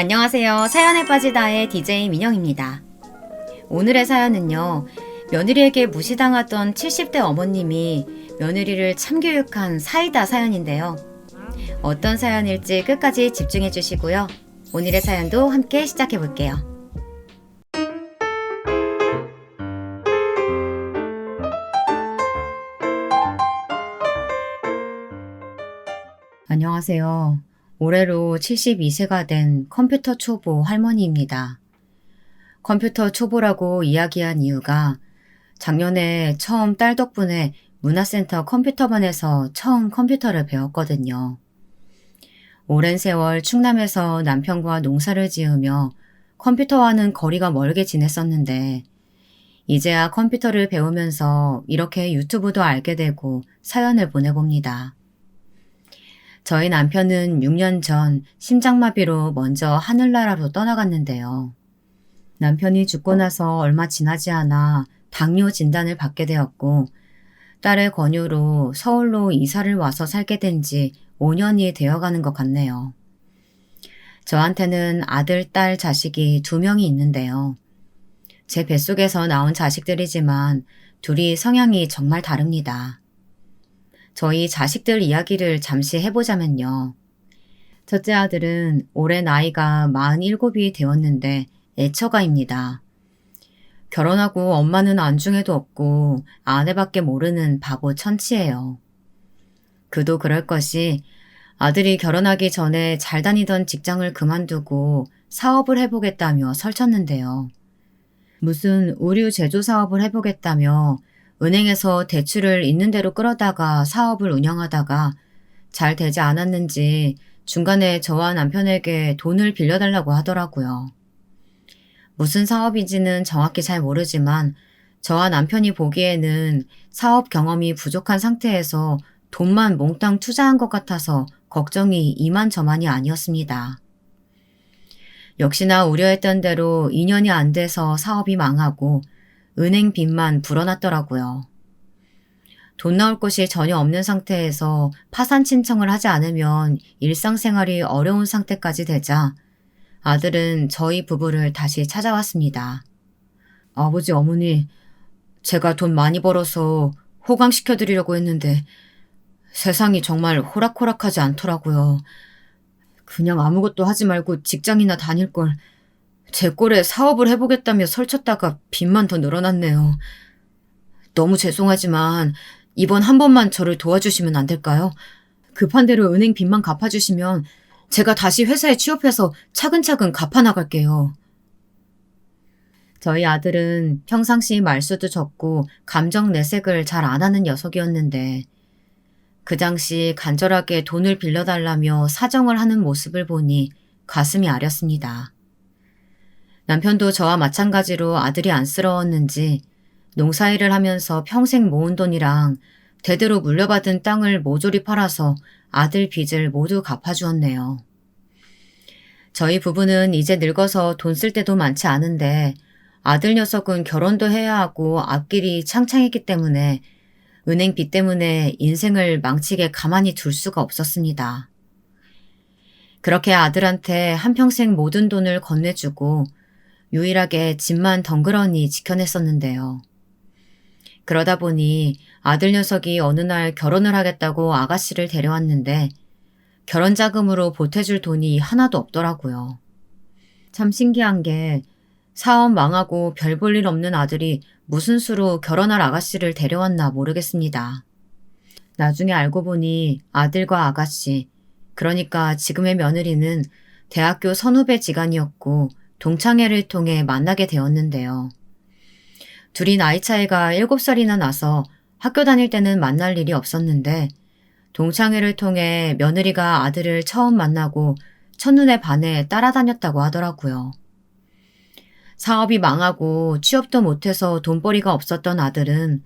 안녕하세요. 사연에 빠지다의 DJ 민영입니다. 오늘의 사연은요. 며느리에게 무시당하던 70대 어머님이 며느리를 참교육한 사이다 사연인데요. 어떤 사연일지 끝까지 집중해 주시고요. 오늘의 사연도 함께 시작해 볼게요. 안녕하세요. 올해로 72세가 된 컴퓨터 초보 할머니입니다. 컴퓨터 초보라고 이야기한 이유가 작년에 처음 딸 덕분에 문화센터 컴퓨터반에서 처음 컴퓨터를 배웠거든요. 오랜 세월 충남에서 남편과 농사를 지으며 컴퓨터와는 거리가 멀게 지냈었는데 이제야 컴퓨터를 배우면서 이렇게 유튜브도 알게 되고 사연을 보내봅니다. 저희 남편은 6년 전 심장마비로 먼저 하늘나라로 떠나갔는데요. 남편이 죽고 나서 얼마 지나지 않아 당뇨 진단을 받게 되었고 딸의 권유로 서울로 이사를 와서 살게 된 지 5년이 되어가는 것 같네요. 저한테는 아들, 딸, 자식이 2명이 있는데요. 제 뱃속에서 나온 자식들이지만 둘이 성향이 정말 다릅니다. 저희 자식들 이야기를 잠시 해보자면요. 첫째 아들은 올해 나이가 47이 되었는데 애처가입니다. 결혼하고 엄마는 안중에도 없고 아내밖에 모르는 바보 천치예요. 그도 그럴 것이 아들이 결혼하기 전에 잘 다니던 직장을 그만두고 사업을 해보겠다며 설쳤는데요. 무슨 의류 제조 사업을 해보겠다며 은행에서 대출을 있는 대로 끌어다가 사업을 운영하다가 잘 되지 않았는지 중간에 저와 남편에게 돈을 빌려달라고 하더라고요. 무슨 사업인지는 정확히 잘 모르지만 저와 남편이 보기에는 사업 경험이 부족한 상태에서 돈만 몽땅 투자한 것 같아서 걱정이 이만저만이 아니었습니다. 역시나 우려했던 대로 2년이 안 돼서 사업이 망하고 은행 빚만 불어났더라고요. 돈 나올 곳이 전혀 없는 상태에서 파산 신청을 하지 않으면 일상생활이 어려운 상태까지 되자 아들은 저희 부부를 다시 찾아왔습니다. 아버지, 어머니, 제가 돈 많이 벌어서 호강시켜드리려고 했는데 세상이 정말 호락호락하지 않더라고요. 그냥 아무것도 하지 말고 직장이나 다닐 걸. 제 꼴에 사업을 해보겠다며 설쳤다가 빚만 더 늘어났네요. 너무 죄송하지만 이번 한 번만 저를 도와주시면 안 될까요? 급한 대로 은행 빚만 갚아주시면 제가 다시 회사에 취업해서 차근차근 갚아나갈게요. 저희 아들은 평상시 말수도 적고 감정 내색을 잘 안 하는 녀석이었는데 그 당시 간절하게 돈을 빌려달라며 사정을 하는 모습을 보니 가슴이 아렸습니다. 남편도 저와 마찬가지로 아들이 안쓰러웠는지 농사일을 하면서 평생 모은 돈이랑 대대로 물려받은 땅을 모조리 팔아서 아들 빚을 모두 갚아주었네요. 저희 부부는 이제 늙어서 돈 쓸 때도 많지 않은데 아들 녀석은 결혼도 해야 하고 앞길이 창창했기 때문에 은행 빚 때문에 인생을 망치게 가만히 둘 수가 없었습니다. 그렇게 아들한테 한평생 모든 돈을 건네주고 유일하게 집만 덩그러니 지켜냈었는데요. 그러다 보니 아들 녀석이 어느 날 결혼을 하겠다고 아가씨를 데려왔는데 결혼 자금으로 보태줄 돈이 하나도 없더라고요. 참 신기한 게 사업 망하고 별 볼 일 없는 아들이 무슨 수로 결혼할 아가씨를 데려왔나 모르겠습니다. 나중에 알고 보니 아들과 아가씨, 그러니까 지금의 며느리는 대학교 선후배 지간이었고 동창회를 통해 만나게 되었는데요. 둘이 나이 차이가 7살이나 나서 학교 다닐 때는 만날 일이 없었는데 동창회를 통해 며느리가 아들을 처음 만나고 첫눈에 반해 따라다녔다고 하더라고요. 사업이 망하고 취업도 못해서 돈벌이가 없었던 아들은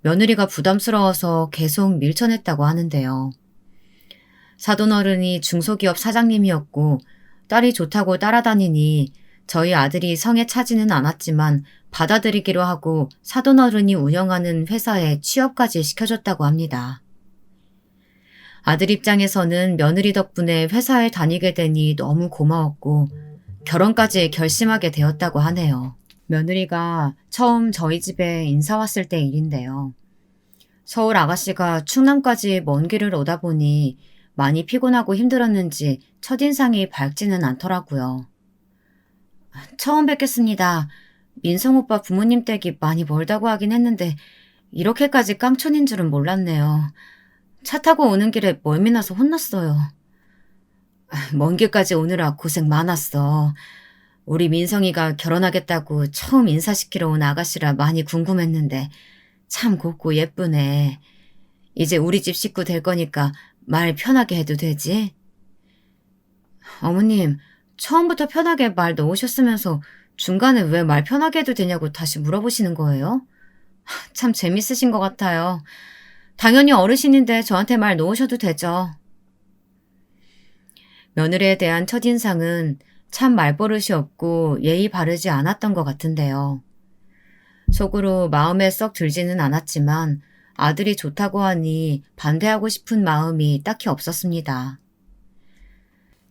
며느리가 부담스러워서 계속 밀쳐냈다고 하는데요. 사돈어른이 중소기업 사장님이었고 딸이 좋다고 따라다니니 저희 아들이 성에 차지는 않았지만 받아들이기로 하고 사돈어른이 운영하는 회사에 취업까지 시켜줬다고 합니다. 아들 입장에서는 며느리 덕분에 회사에 다니게 되니 너무 고마웠고 결혼까지 결심하게 되었다고 하네요. 며느리가 처음 저희 집에 인사 왔을 때 일인데요. 서울 아가씨가 충남까지 먼 길을 오다 보니 많이 피곤하고 힘들었는지 첫인상이 밝지는 않더라고요. 처음 뵙겠습니다. 민성 오빠 부모님 댁이 많이 멀다고 하긴 했는데 이렇게까지 깡촌인 줄은 몰랐네요. 차 타고 오는 길에 멀미 나서 혼났어요. 먼 길까지 오느라 고생 많았어. 우리 민성이가 결혼하겠다고 처음 인사시키러 온 아가씨라 많이 궁금했는데 참 곱고 예쁘네. 이제 우리 집 식구 될 거니까 말 편하게 해도 되지? 어머님, 처음부터 편하게 말 넣으셨으면서 중간에 왜 말 편하게 해도 되냐고 다시 물어보시는 거예요? 참 재밌으신 것 같아요. 당연히 어르신인데 저한테 말 놓으셔도 되죠. 며느리에 대한 첫인상은 참 말버릇이 없고 예의 바르지 않았던 것 같은데요. 속으로 마음에 썩 들지는 않았지만 아들이 좋다고 하니 반대하고 싶은 마음이 딱히 없었습니다.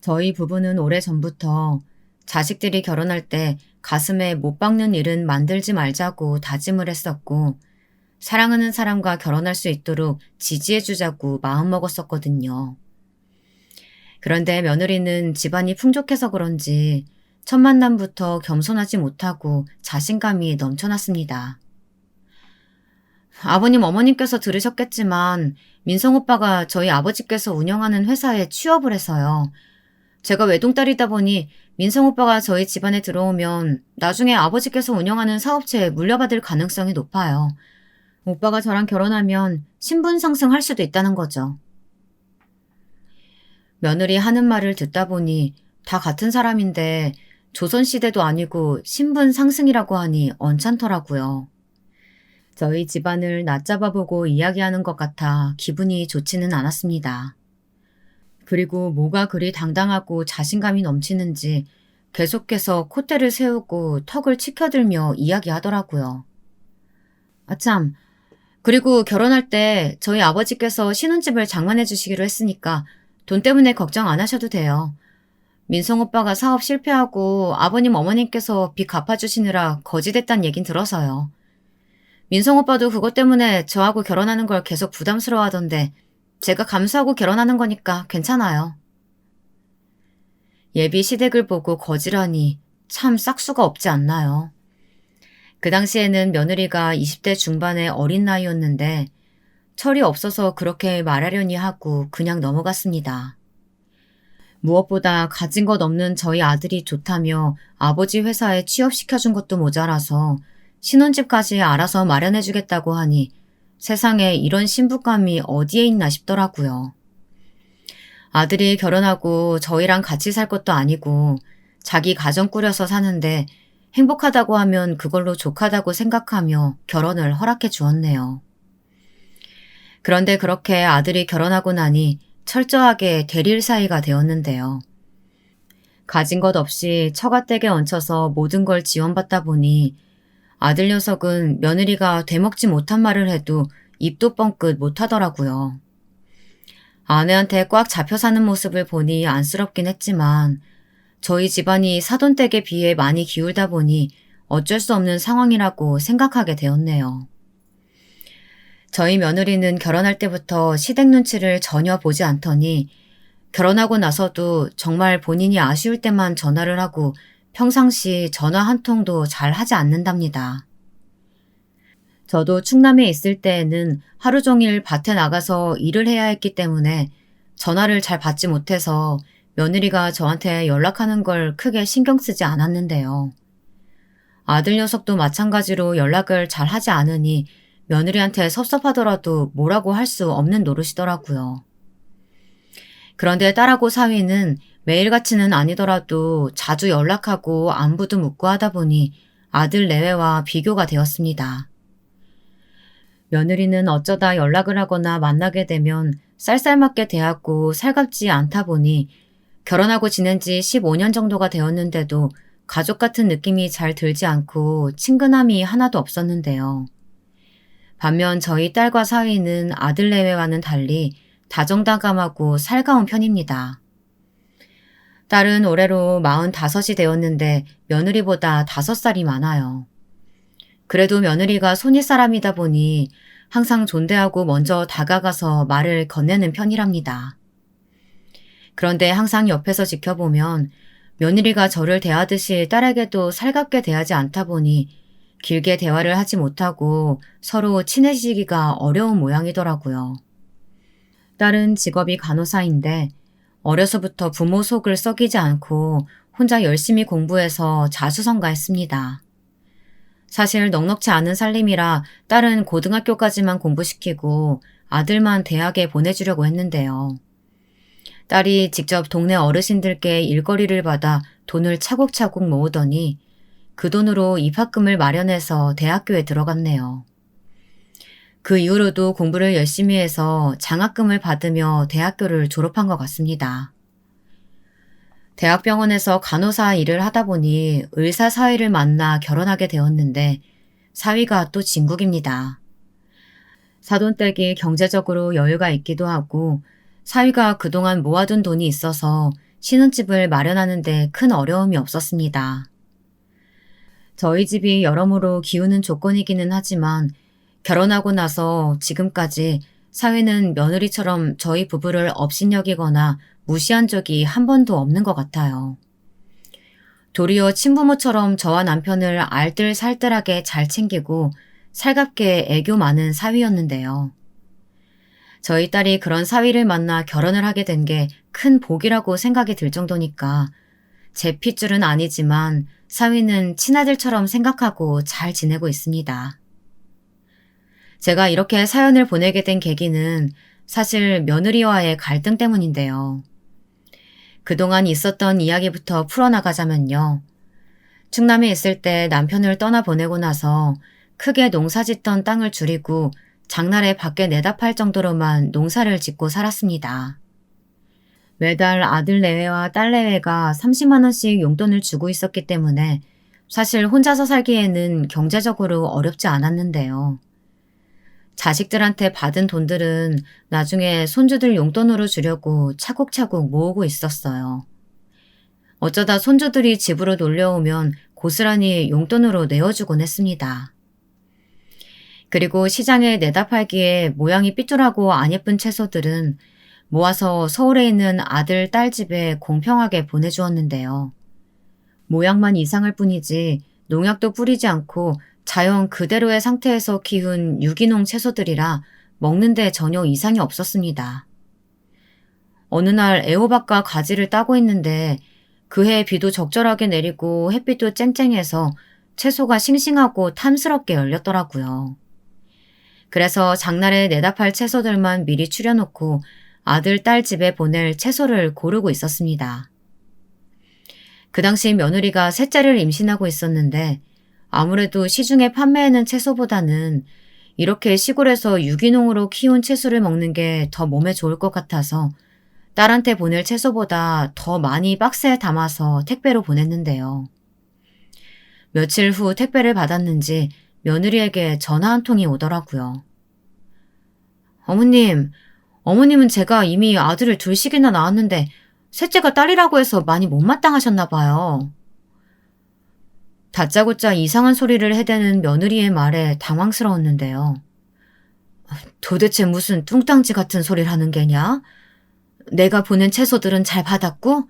저희 부부는 오래전부터 자식들이 결혼할 때 가슴에 못 박는 일은 만들지 말자고 다짐을 했었고 사랑하는 사람과 결혼할 수 있도록 지지해주자고 마음먹었었거든요. 그런데 며느리는 집안이 풍족해서 그런지 첫 만남부터 겸손하지 못하고 자신감이 넘쳐났습니다. 아버님 어머님께서 들으셨겠지만 민성 오빠가 저희 아버지께서 운영하는 회사에 취업을 해서요. 제가 외동딸이다 보니 민성 오빠가 저희 집안에 들어오면 나중에 아버지께서 운영하는 사업체에 물려받을 가능성이 높아요. 오빠가 저랑 결혼하면 신분 상승할 수도 있다는 거죠. 며느리 하는 말을 듣다 보니 다 같은 사람인데 조선시대도 아니고 신분 상승이라고 하니 언짢더라고요. 저희 집안을 낮잡아보고 이야기하는 것 같아 기분이 좋지는 않았습니다. 그리고 뭐가 그리 당당하고 자신감이 넘치는지 계속해서 콧대를 세우고 턱을 치켜들며 이야기하더라고요. 아참, 그리고 결혼할 때 저희 아버지께서 신혼집을 장만해 주시기로 했으니까 돈 때문에 걱정 안 하셔도 돼요. 민성 오빠가 사업 실패하고 아버님 어머님께서 빚 갚아주시느라 거지됐단 얘긴 들어서요. 민성 오빠도 그것 때문에 저하고 결혼하는 걸 계속 부담스러워하던데 제가 감수하고 결혼하는 거니까 괜찮아요. 예비 시댁을 보고 거지라니 참 싹수가 없지 않나요? 그 당시에는 며느리가 20대 중반의 어린 나이였는데 철이 없어서 그렇게 말하려니 하고 그냥 넘어갔습니다. 무엇보다 가진 것 없는 저희 아들이 좋다며 아버지 회사에 취업시켜준 것도 모자라서 신혼집까지 알아서 마련해주겠다고 하니 세상에 이런 신부감이 어디에 있나 싶더라고요. 아들이 결혼하고 저희랑 같이 살 것도 아니고 자기 가정 꾸려서 사는데 행복하다고 하면 그걸로 족하다고 생각하며 결혼을 허락해 주었네요. 그런데 그렇게 아들이 결혼하고 나니 철저하게 대릴 사이가 되었는데요. 가진 것 없이 처가댁에 얹혀서 모든 걸 지원받다 보니 아들 녀석은 며느리가 되먹지 못한 말을 해도 입도 뻥끗 못하더라고요. 아내한테 꽉 잡혀 사는 모습을 보니 안쓰럽긴 했지만 저희 집안이 사돈 댁에 비해 많이 기울다 보니 어쩔 수 없는 상황이라고 생각하게 되었네요. 저희 며느리는 결혼할 때부터 시댁 눈치를 전혀 보지 않더니 결혼하고 나서도 정말 본인이 아쉬울 때만 전화를 하고 평상시 전화 한 통도 잘 하지 않는답니다. 저도 충남에 있을 때에는 하루 종일 밭에 나가서 일을 해야 했기 때문에 전화를 잘 받지 못해서 며느리가 저한테 연락하는 걸 크게 신경 쓰지 않았는데요. 아들 녀석도 마찬가지로 연락을 잘 하지 않으니 며느리한테 섭섭하더라도 뭐라고 할 수 없는 노릇이더라고요. 그런데 딸하고 사위는 매일같이는 아니더라도 자주 연락하고 안부도 묻고 하다 보니 아들 내외와 비교가 되었습니다. 며느리는 어쩌다 연락을 하거나 만나게 되면 쌀쌀맞게 대하고 살갑지 않다 보니 결혼하고 지낸 지 15년 정도가 되었는데도 가족 같은 느낌이 잘 들지 않고 친근함이 하나도 없었는데요. 반면 저희 딸과 사위는 아들 내외와는 달리 다정다감하고 살가운 편입니다. 딸은 올해로 45이 되었는데 며느리보다 5살이 많아요. 그래도 며느리가 손윗사람이다 보니 항상 존대하고 먼저 다가가서 말을 건네는 편이랍니다. 그런데 항상 옆에서 지켜보면 며느리가 저를 대하듯이 딸에게도 살갑게 대하지 않다 보니 길게 대화를 하지 못하고 서로 친해지기가 어려운 모양이더라고요. 딸은 직업이 간호사인데 어려서부터 부모 속을 썩이지 않고 혼자 열심히 공부해서 자수성가했습니다. 사실 넉넉지 않은 살림이라 딸은 고등학교까지만 공부시키고 아들만 대학에 보내주려고 했는데요. 딸이 직접 동네 어르신들께 일거리를 받아 돈을 차곡차곡 모으더니 그 돈으로 입학금을 마련해서 대학교에 들어갔네요. 그 이후로도 공부를 열심히 해서 장학금을 받으며 대학교를 졸업한 것 같습니다. 대학병원에서 간호사 일을 하다 보니 의사 사위를 만나 결혼하게 되었는데 사위가 또 진국입니다. 사돈댁이 경제적으로 여유가 있기도 하고 사위가 그동안 모아둔 돈이 있어서 신혼집을 마련하는 데 큰 어려움이 없었습니다. 저희 집이 여러모로 기우는 조건이기는 하지만 결혼하고 나서 지금까지 사위는 며느리처럼 저희 부부를 업신여기거나 무시한 적이 한 번도 없는 것 같아요. 도리어 친부모처럼 저와 남편을 알뜰살뜰하게 잘 챙기고 살갑게 애교 많은 사위였는데요. 저희 딸이 그런 사위를 만나 결혼을 하게 된 게 큰 복이라고 생각이 들 정도니까 제 핏줄은 아니지만 사위는 친아들처럼 생각하고 잘 지내고 있습니다. 제가 이렇게 사연을 보내게 된 계기는 사실 며느리와의 갈등 때문인데요. 그동안 있었던 이야기부터 풀어나가자면요. 충남에 있을 때 남편을 떠나보내고 나서 크게 농사짓던 땅을 줄이고 장날에 밖에 내다 팔 정도로만 농사를 짓고 살았습니다. 매달 아들 내외와 딸 내외가 30만 원씩 용돈을 주고 있었기 때문에 사실 혼자서 살기에는 경제적으로 어렵지 않았는데요. 자식들한테 받은 돈들은 나중에 손주들 용돈으로 주려고 차곡차곡 모으고 있었어요. 어쩌다 손주들이 집으로 놀려오면 고스란히 용돈으로 내어주곤 했습니다. 그리고 시장에 내다 팔기에 모양이 삐뚤하고 안 예쁜 채소들은 모아서 서울에 있는 아들, 딸 집에 공평하게 보내주었는데요. 모양만 이상할 뿐이지 농약도 뿌리지 않고 자연 그대로의 상태에서 키운 유기농 채소들이라 먹는데 전혀 이상이 없었습니다. 어느 날 애호박과 가지를 따고 있는데 그해 비도 적절하게 내리고 햇빛도 쨍쨍해서 채소가 싱싱하고 탐스럽게 열렸더라고요. 그래서 장날에 내다 팔 채소들만 미리 추려놓고 아들, 딸 집에 보낼 채소를 고르고 있었습니다. 그 당시 며느리가 셋째를 임신하고 있었는데 아무래도 시중에 판매하는 채소보다는 이렇게 시골에서 유기농으로 키운 채소를 먹는 게 더 몸에 좋을 것 같아서 딸한테 보낼 채소보다 더 많이 박스에 담아서 택배로 보냈는데요. 며칠 후 택배를 받았는지 며느리에게 전화 한 통이 오더라고요. 어머님은 제가 이미 아들을 둘씩이나 낳았는데 셋째가 딸이라고 해서 많이 못마땅하셨나 봐요. 다짜고짜 이상한 소리를 해대는 며느리의 말에 당황스러웠는데요. 도대체 무슨 뚱땅지 같은 소리를 하는 게냐? 내가 보낸 채소들은 잘 받았고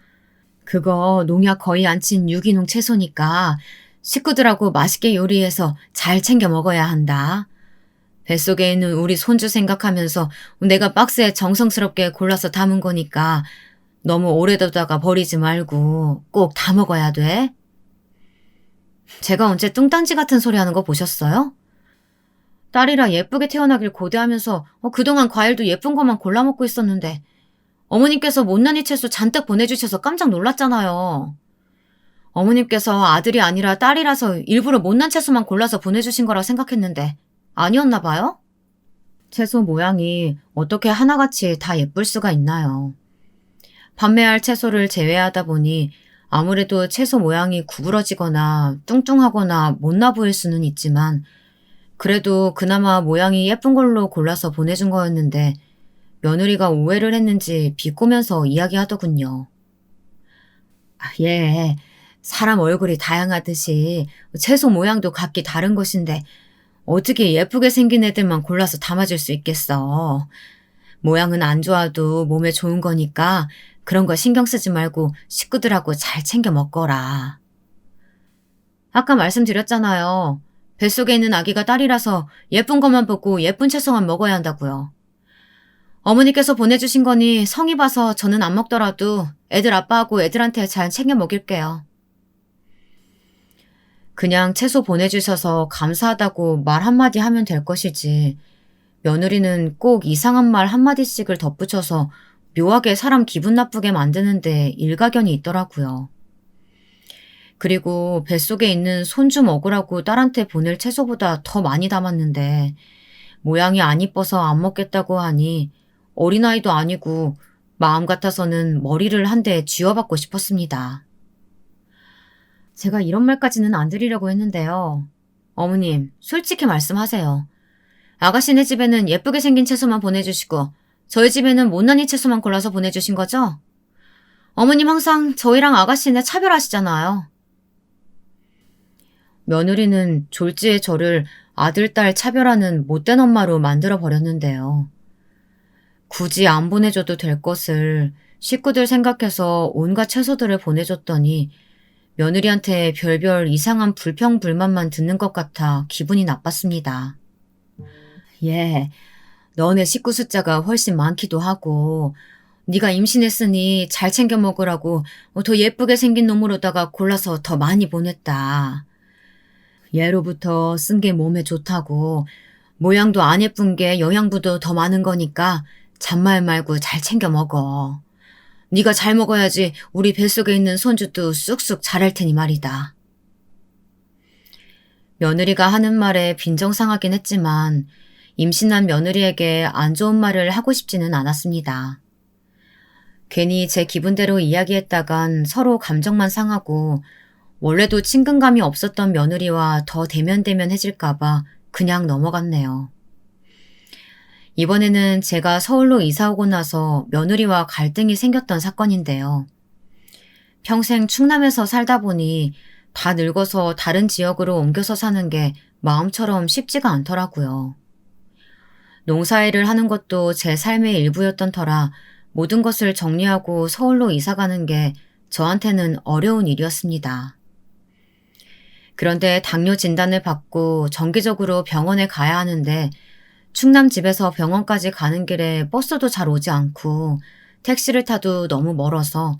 그거 농약 거의 안 친 유기농 채소니까 식구들하고 맛있게 요리해서 잘 챙겨 먹어야 한다. 뱃속에 있는 우리 손주 생각하면서 내가 박스에 정성스럽게 골라서 담은 거니까 너무 오래 뒀다가 버리지 말고 꼭 다 먹어야 돼. 제가 언제 뚱딴지 같은 소리 하는 거 보셨어요? 딸이라 예쁘게 태어나길 고대하면서 그동안 과일도 예쁜 것만 골라 먹고 있었는데 어머님께서 못난이 채소 잔뜩 보내주셔서 깜짝 놀랐잖아요. 어머님께서 아들이 아니라 딸이라서 일부러 못난 채소만 골라서 보내주신 거라 생각했는데 아니었나 봐요? 채소 모양이 어떻게 하나같이 다 예쁠 수가 있나요? 판매할 채소를 제외하다 보니 아무래도 채소 모양이 구부러지거나 뚱뚱하거나 못나 보일 수는 있지만 그래도 그나마 모양이 예쁜 걸로 골라서 보내준 거였는데 며느리가 오해를 했는지 비꼬면서 이야기하더군요. 예, 사람 얼굴이 다양하듯이 채소 모양도 각기 다른 것인데 어떻게 예쁘게 생긴 애들만 골라서 담아줄 수 있겠어. 모양은 안 좋아도 몸에 좋은 거니까 그런 거 신경 쓰지 말고 식구들하고 잘 챙겨 먹거라. 아까 말씀드렸잖아요. 뱃속에 있는 아기가 딸이라서 예쁜 것만 보고 예쁜 채소만 먹어야 한다고요. 어머니께서 보내주신 거니 성의 봐서 저는 안 먹더라도 애들 아빠하고 애들한테 잘 챙겨 먹일게요. 그냥 채소 보내주셔서 감사하다고 말 한마디 하면 될 것이지. 며느리는 꼭 이상한 말 한마디씩을 덧붙여서 묘하게 사람 기분 나쁘게 만드는데 일가견이 있더라고요. 그리고 뱃속에 있는 손주 먹으라고 딸한테 보낼 채소보다 더 많이 담았는데 모양이 안 이뻐서 안 먹겠다고 하니 어린아이도 아니고 마음 같아서는 머리를 한 대 쥐어받고 싶었습니다. 제가 이런 말까지는 안 드리려고 했는데요. 어머님, 솔직히 말씀하세요. 아가씨네 집에는 예쁘게 생긴 채소만 보내주시고 저희 집에는 못난이 채소만 골라서 보내주신 거죠? 어머님 항상 저희랑 아가씨네 차별하시잖아요. 며느리는 졸지에 저를 아들, 딸 차별하는 못된 엄마로 만들어 버렸는데요. 굳이 안 보내줘도 될 것을 식구들 생각해서 온갖 채소들을 보내줬더니 며느리한테 별별 이상한 불평불만만 듣는 것 같아 기분이 나빴습니다. 예, 너네 식구 숫자가 훨씬 많기도 하고 네가 임신했으니 잘 챙겨 먹으라고 더 예쁘게 생긴 놈으로다가 골라서 더 많이 보냈다. 예로부터 쓴 게 몸에 좋다고 모양도 안 예쁜 게 영양분도 더 많은 거니까 잔말 말고 잘 챙겨 먹어. 네가 잘 먹어야지 우리 뱃속에 있는 손주도 쑥쑥 자랄 테니 말이다. 며느리가 하는 말에 빈정상하긴 했지만 임신한 며느리에게 안 좋은 말을 하고 싶지는 않았습니다. 괜히 제 기분대로 이야기했다간 서로 감정만 상하고 원래도 친근감이 없었던 며느리와 더 대면대면해질까봐 그냥 넘어갔네요. 이번에는 제가 서울로 이사 오고 나서 며느리와 갈등이 생겼던 사건인데요. 평생 충남에서 살다 보니 다 늙어서 다른 지역으로 옮겨서 사는 게 마음처럼 쉽지가 않더라고요. 농사일을 하는 것도 제 삶의 일부였던 터라 모든 것을 정리하고 서울로 이사 가는 게 저한테는 어려운 일이었습니다. 그런데 당뇨 진단을 받고 정기적으로 병원에 가야 하는데 충남 집에서 병원까지 가는 길에 버스도 잘 오지 않고 택시를 타도 너무 멀어서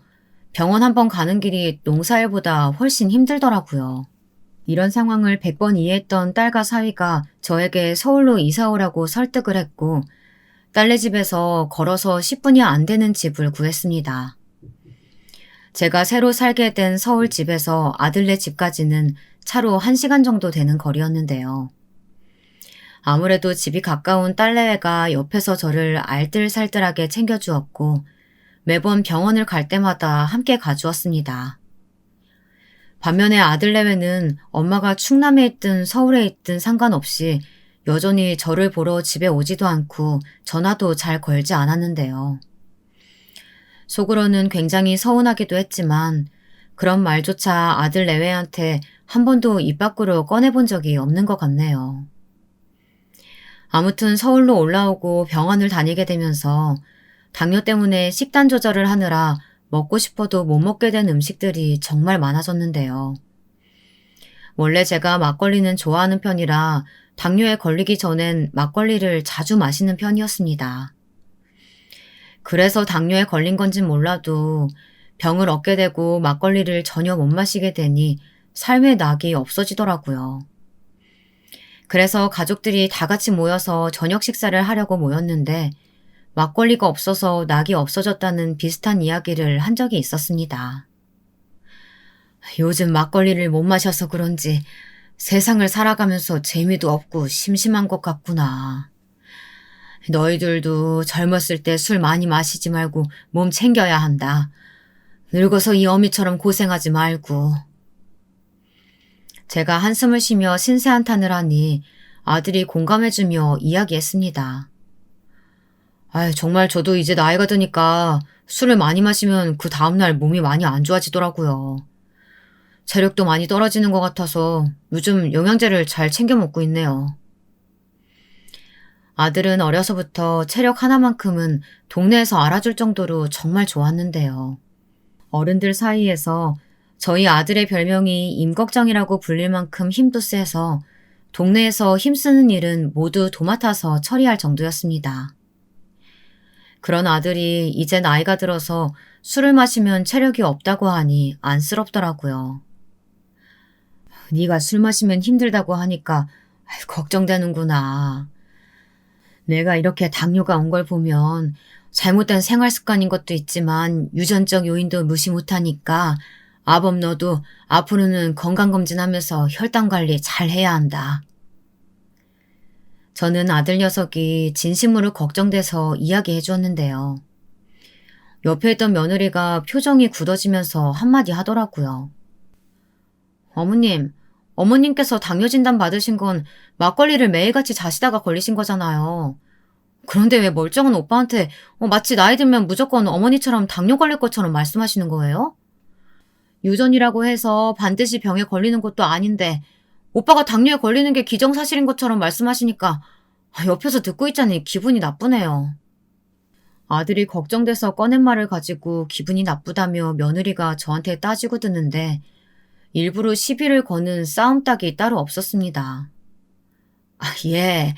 병원 한 번 가는 길이 농사일보다 훨씬 힘들더라고요. 이런 상황을 100번 이해했던 딸과 사위가 저에게 서울로 이사 오라고 설득을 했고 딸네 집에서 걸어서 10분이 안 되는 집을 구했습니다. 제가 새로 살게 된 서울 집에서 아들네 집까지는 차로 1시간 정도 되는 거리였는데요. 아무래도 집이 가까운 딸내외가 옆에서 저를 알뜰살뜰하게 챙겨주었고 매번 병원을 갈 때마다 함께 가주었습니다. 반면에 아들내외는 엄마가 충남에 있든 서울에 있든 상관없이 여전히 저를 보러 집에 오지도 않고 전화도 잘 걸지 않았는데요. 속으로는 굉장히 서운하기도 했지만 그런 말조차 아들내외한테 한 번도 입 밖으로 꺼내본 적이 없는 것 같네요. 아무튼 서울로 올라오고 병원을 다니게 되면서 당뇨 때문에 식단 조절을 하느라 먹고 싶어도 못 먹게 된 음식들이 정말 많아졌는데요. 원래 제가 막걸리는 좋아하는 편이라 당뇨에 걸리기 전엔 막걸리를 자주 마시는 편이었습니다. 그래서 당뇨에 걸린 건진 몰라도 병을 얻게 되고 막걸리를 전혀 못 마시게 되니 삶의 낙이 없어지더라고요. 그래서 가족들이 다 같이 모여서 저녁 식사를 하려고 모였는데 막걸리가 없어서 낙이 없어졌다는 비슷한 이야기를 한 적이 있었습니다. 요즘 막걸리를 못 마셔서 그런지 세상을 살아가면서 재미도 없고 심심한 것 같구나. 너희들도 젊었을 때 술 많이 마시지 말고 몸 챙겨야 한다. 늙어서 이 어미처럼 고생하지 말고. 제가 한숨을 쉬며 신세한탄을 하니 아들이 공감해주며 이야기했습니다. 정말 저도 이제 나이가 드니까 술을 많이 마시면 그 다음날 몸이 많이 안 좋아지더라고요. 체력도 많이 떨어지는 것 같아서 요즘 영양제를 잘 챙겨 먹고 있네요. 아들은 어려서부터 체력 하나만큼은 동네에서 알아줄 정도로 정말 좋았는데요. 어른들 사이에서 저희 아들의 별명이 임꺽정이라고 불릴 만큼 힘도 세서 동네에서 힘쓰는 일은 모두 도맡아서 처리할 정도였습니다. 그런 아들이 이제 나이가 들어서 술을 마시면 체력이 없다고 하니 안쓰럽더라고요. 네가 술 마시면 힘들다고 하니까 걱정되는구나. 내가 이렇게 당뇨가 온 걸 보면 잘못된 생활 습관인 것도 있지만 유전적 요인도 무시 못하니까 아범 너도 앞으로는 건강검진하면서 혈당 관리 잘 해야 한다. 저는 아들 녀석이 진심으로 걱정돼서 이야기해 주었는데요. 옆에 있던 며느리가 표정이 굳어지면서 한마디 하더라고요. 어머님, 어머님께서 당뇨 진단 받으신 건 막걸리를 매일같이 자시다가 걸리신 거잖아요. 그런데 왜 멀쩡한 오빠한테 마치 나이 들면 무조건 어머니처럼 당뇨 걸릴 것처럼 말씀하시는 거예요? 유전이라고 해서 반드시 병에 걸리는 것도 아닌데 오빠가 당뇨에 걸리는 게 기정사실인 것처럼 말씀하시니까 옆에서 듣고 있자니 기분이 나쁘네요. 아들이 걱정돼서 꺼낸 말을 가지고 기분이 나쁘다며 며느리가 저한테 따지고 드는데 일부러 시비를 거는 싸움닭이 따로 없었습니다. 예.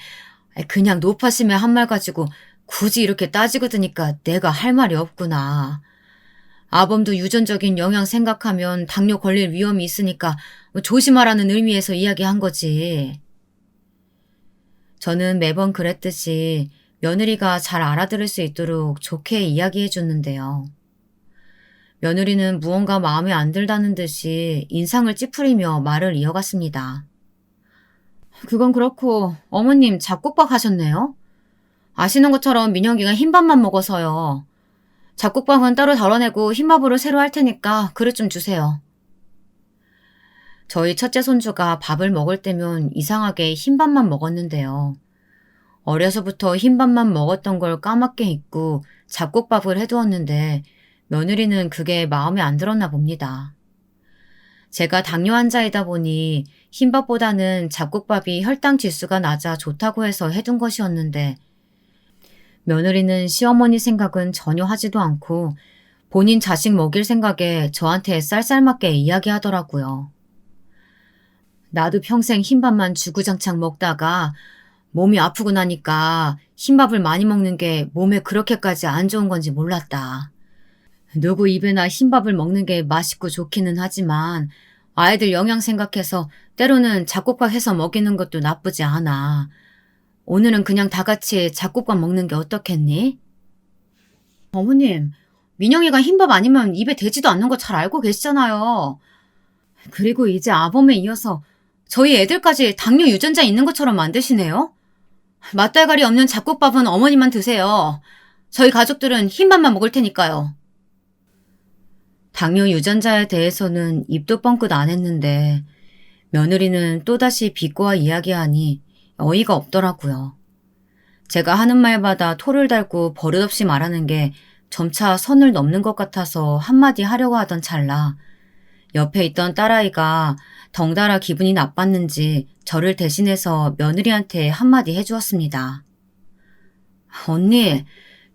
그냥 노파심에 한 말 가지고 굳이 이렇게 따지고 드니까 내가 할 말이 없구나. 아범도 유전적인 영향 생각하면 당뇨 걸릴 위험이 있으니까 조심하라는 의미에서 이야기한 거지. 저는 매번 그랬듯이 며느리가 잘 알아들을 수 있도록 좋게 이야기해 줬는데요. 며느리는 무언가 마음에 안 들다는 듯이 인상을 찌푸리며 말을 이어갔습니다. 그건 그렇고 어머님 잡곡밥 하셨네요. 아시는 것처럼 민혁이가 흰밥만 먹어서요. 잡곡밥은 따로 덜어내고 흰밥으로 새로 할 테니까 그릇 좀 주세요. 저희 첫째 손주가 밥을 먹을 때면 이상하게 흰밥만 먹었는데요. 어려서부터 흰밥만 먹었던 걸 까맣게 잊고 잡곡밥을 해두었는데 며느리는 그게 마음에 안 들었나 봅니다. 제가 당뇨 환자이다 보니 흰밥보다는 잡곡밥이 혈당 지수가 낮아 좋다고 해서 해둔 것이었는데 며느리는 시어머니 생각은 전혀 하지도 않고 본인 자식 먹일 생각에 저한테 쌀쌀맞게 이야기하더라고요. 나도 평생 흰밥만 주구장창 먹다가 몸이 아프고 나니까 흰밥을 많이 먹는 게 몸에 그렇게까지 안 좋은 건지 몰랐다. 누구 입에나 흰밥을 먹는 게 맛있고 좋기는 하지만 아이들 영양 생각해서 때로는 잡곡밥 해서 먹이는 것도 나쁘지 않아. 오늘은 그냥 다 같이 잡곡밥 먹는 게 어떻겠니? 어머님, 민영이가 흰밥 아니면 입에 대지도 않는 거 잘 알고 계시잖아요. 그리고 이제 아범에 이어서 저희 애들까지 당뇨 유전자 있는 것처럼 만드시네요? 맛달가리 없는 잡곡밥은 어머니만 드세요. 저희 가족들은 흰밥만 먹을 테니까요. 당뇨 유전자에 대해서는 입도 뻥끗 안 했는데 며느리는 또다시 비꼬아 이야기하니 어이가 없더라고요. 제가 하는 말마다 토를 달고 버릇없이 말하는 게 점차 선을 넘는 것 같아서 한마디 하려고 하던 찰나 옆에 있던 딸아이가 덩달아 기분이 나빴는지 저를 대신해서 며느리한테 한마디 해주었습니다. 언니,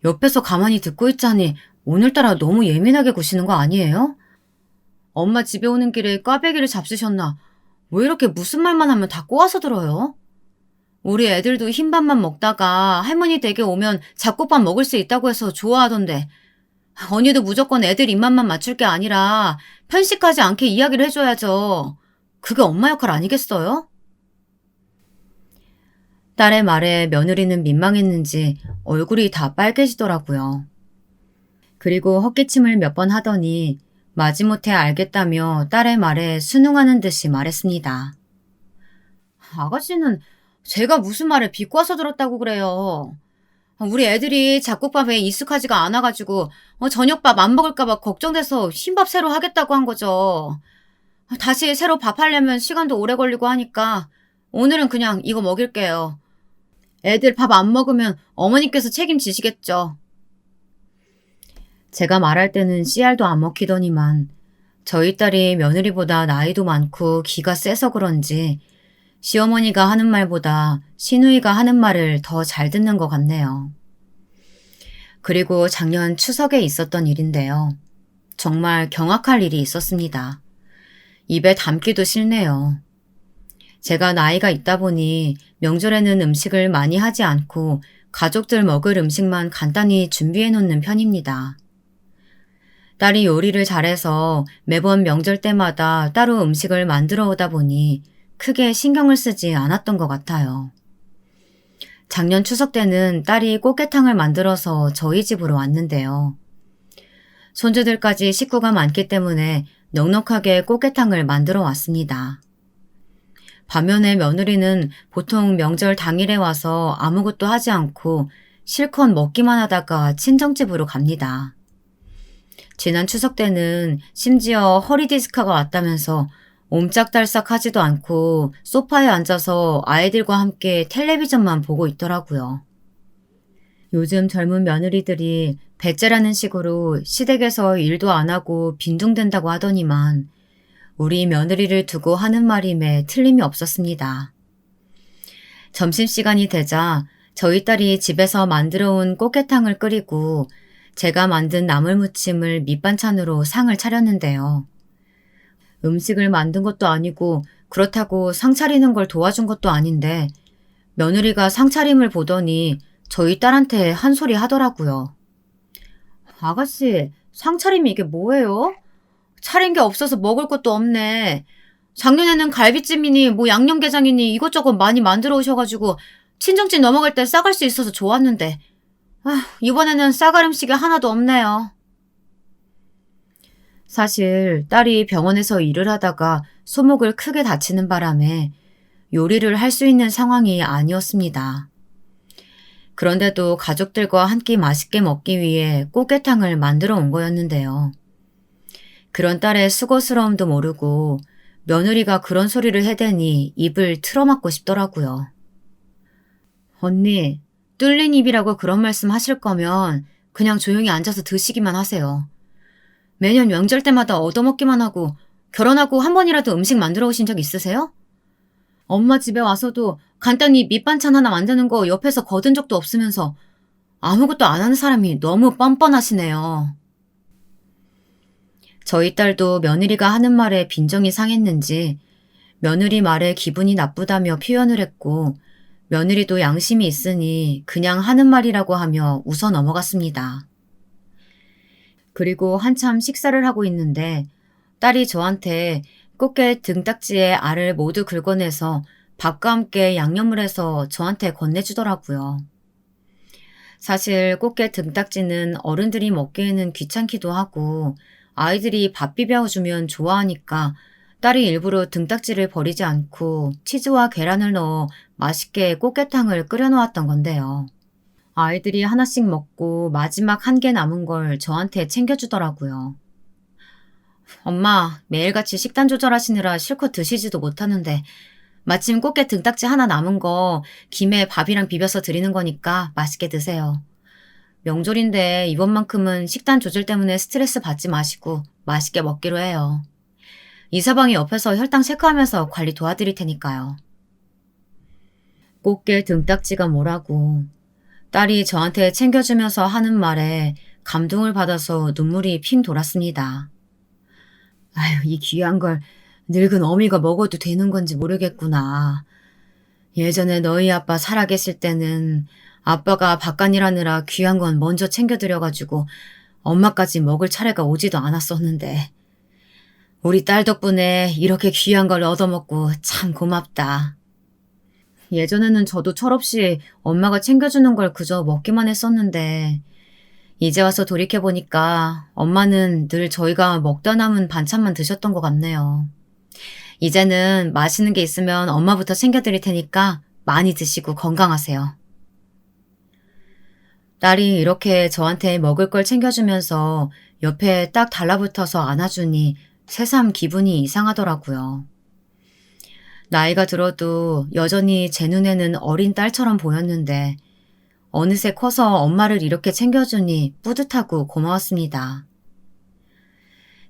옆에서 가만히 듣고 있자니 오늘따라 너무 예민하게 구시는 거 아니에요? 엄마 집에 오는 길에 꽈배기를 잡수셨나? 왜 이렇게 무슨 말만 하면 다 꼬아서 들어요? 우리 애들도 흰밥만 먹다가 할머니 댁에 오면 잡곡밥 먹을 수 있다고 해서 좋아하던데 언니도 무조건 애들 입맛만 맞출 게 아니라 편식하지 않게 이야기를 해줘야죠. 그게 엄마 역할 아니겠어요? 딸의 말에 며느리는 민망했는지 얼굴이 다 빨개지더라고요. 그리고 헛기침을 몇 번 하더니 마지못해 알겠다며 딸의 말에 순응하는 듯이 말했습니다. 아가씨는 제가 무슨 말을 비꼬아서 들었다고 그래요. 우리 애들이 잡곡밥에 익숙하지가 않아가지고 저녁밥 안 먹을까봐 걱정돼서 흰밥 새로 하겠다고 한 거죠. 다시 새로 밥 하려면 시간도 오래 걸리고 하니까 오늘은 그냥 이거 먹일게요. 애들 밥 안 먹으면 어머니께서 책임지시겠죠. 제가 말할 때는 씨알도 안 먹히더니만 저희 딸이 며느리보다 나이도 많고 기가 세서 그런지 시어머니가 하는 말보다 시누이가 하는 말을 더 잘 듣는 것 같네요. 그리고 작년 추석에 있었던 일인데요. 정말 경악할 일이 있었습니다. 입에 담기도 싫네요. 제가 나이가 있다 보니 명절에는 음식을 많이 하지 않고 가족들 먹을 음식만 간단히 준비해 놓는 편입니다. 딸이 요리를 잘해서 매번 명절 때마다 따로 음식을 만들어 오다 보니 크게 신경을 쓰지 않았던 것 같아요. 작년 추석 때는 딸이 꽃게탕을 만들어서 저희 집으로 왔는데요. 손주들까지 식구가 많기 때문에 넉넉하게 꽃게탕을 만들어 왔습니다. 반면에 며느리는 보통 명절 당일에 와서 아무것도 하지 않고 실컷 먹기만 하다가 친정집으로 갑니다. 지난 추석 때는 심지어 허리디스크가 왔다면서 옴짝달싹 하지도 않고 소파에 앉아서 아이들과 함께 텔레비전만 보고 있더라고요. 요즘 젊은 며느리들이 배째라는 식으로 시댁에서 일도 안 하고 빈둥댄다고 하더니만 우리 며느리를 두고 하는 말임에 틀림이 없었습니다. 점심시간이 되자 저희 딸이 집에서 만들어 온 꽃게탕을 끓이고 제가 만든 나물무침을 밑반찬으로 상을 차렸는데요. 음식을 만든 것도 아니고 그렇다고 상 차리는 걸 도와준 것도 아닌데 며느리가 상 차림을 보더니 저희 딸한테 한 소리 하더라고요. 아가씨, 상 차림이 이게 뭐예요? 차린 게 없어서 먹을 것도 없네. 작년에는 갈비찜이니 뭐 양념게장이니 이것저것 많이 만들어 오셔가지고 친정집 넘어갈 때 싸갈 수 있어서 좋았는데 이번에는 싸갈 음식이 하나도 없네요. 사실 딸이 병원에서 일을 하다가 손목을 크게 다치는 바람에 요리를 할 수 있는 상황이 아니었습니다. 그런데도 가족들과 한 끼 맛있게 먹기 위해 꽃게탕을 만들어 온 거였는데요. 그런 딸의 수고스러움도 모르고 며느리가 그런 소리를 해대니 입을 틀어막고 싶더라고요. 언니, 뚫린 입이라고 그런 말씀 하실 거면 그냥 조용히 앉아서 드시기만 하세요. 매년 명절 때마다 얻어먹기만 하고 결혼하고 한 번이라도 음식 만들어 오신 적 있으세요? 엄마 집에 와서도 간단히 밑반찬 하나 만드는 거 옆에서 거둔 적도 없으면서 아무것도 안 하는 사람이 너무 뻔뻔하시네요. 저희 딸도 며느리가 하는 말에 빈정이 상했는지 며느리 말에 기분이 나쁘다며 표현을 했고 며느리도 양심이 있으니 그냥 하는 말이라고 하며 웃어 넘어갔습니다. 그리고 한참 식사를 하고 있는데 딸이 저한테 꽃게 등딱지에 알을 모두 긁어내서 밥과 함께 양념을 해서 저한테 건네주더라고요. 사실 꽃게 등딱지는 어른들이 먹기에는 귀찮기도 하고 아이들이 밥 비벼주면 좋아하니까 딸이 일부러 등딱지를 버리지 않고 치즈와 계란을 넣어 맛있게 꽃게탕을 끓여놓았던 건데요. 아이들이 하나씩 먹고 마지막 한 개 남은 걸 저한테 챙겨주더라고요. 엄마, 매일같이 식단 조절하시느라 실컷 드시지도 못하는데 마침 꽃게 등딱지 하나 남은 거 김에 밥이랑 비벼서 드리는 거니까 맛있게 드세요. 명절인데 이번만큼은 식단 조절 때문에 스트레스 받지 마시고 맛있게 먹기로 해요. 이서방이 옆에서 혈당 체크하면서 관리 도와드릴 테니까요. 꽃게 등딱지가 뭐라고 딸이 저한테 챙겨주면서 하는 말에 감동을 받아서 눈물이 핑 돌았습니다. 아유, 이 귀한 걸 늙은 어미가 먹어도 되는 건지 모르겠구나. 예전에 너희 아빠 살아계실 때는 아빠가 바깥일 하느라 귀한 건 먼저 챙겨드려가지고 엄마까지 먹을 차례가 오지도 않았었는데 우리 딸 덕분에 이렇게 귀한 걸 얻어먹고 참 고맙다. 예전에는 저도 철없이 엄마가 챙겨주는 걸 그저 먹기만 했었는데 이제 와서 돌이켜보니까 엄마는 늘 저희가 먹다 남은 반찬만 드셨던 것 같네요. 이제는 맛있는 게 있으면 엄마부터 챙겨드릴 테니까 많이 드시고 건강하세요. 딸이 이렇게 저한테 먹을 걸 챙겨주면서 옆에 딱 달라붙어서 안아주니 새삼 기분이 이상하더라고요. 나이가 들어도 여전히 제 눈에는 어린 딸처럼 보였는데 어느새 커서 엄마를 이렇게 챙겨주니 뿌듯하고 고마웠습니다.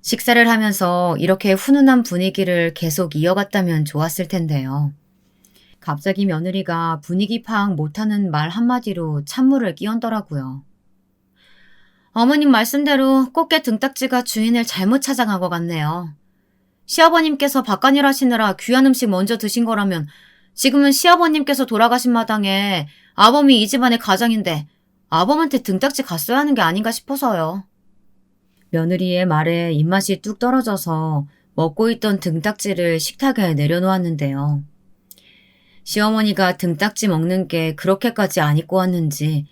식사를 하면서 이렇게 훈훈한 분위기를 계속 이어갔다면 좋았을 텐데요. 갑자기 며느리가 분위기 파악 못하는 말 한마디로 찬물을 끼얹더라고요. 어머님 말씀대로 꽃게 등딱지가 주인을 잘못 찾아간 것 같네요. 시아버님께서 바깥일 하시느라 귀한 음식 먼저 드신 거라면 지금은 시아버님께서 돌아가신 마당에 아범이 이 집안의 가장인데 아범한테 등딱지 갔어야 하는 게 아닌가 싶어서요. 며느리의 말에 입맛이 뚝 떨어져서 먹고 있던 등딱지를 식탁에 내려놓았는데요. 시어머니가 등딱지 먹는 게 그렇게까지 안 입고 왔는지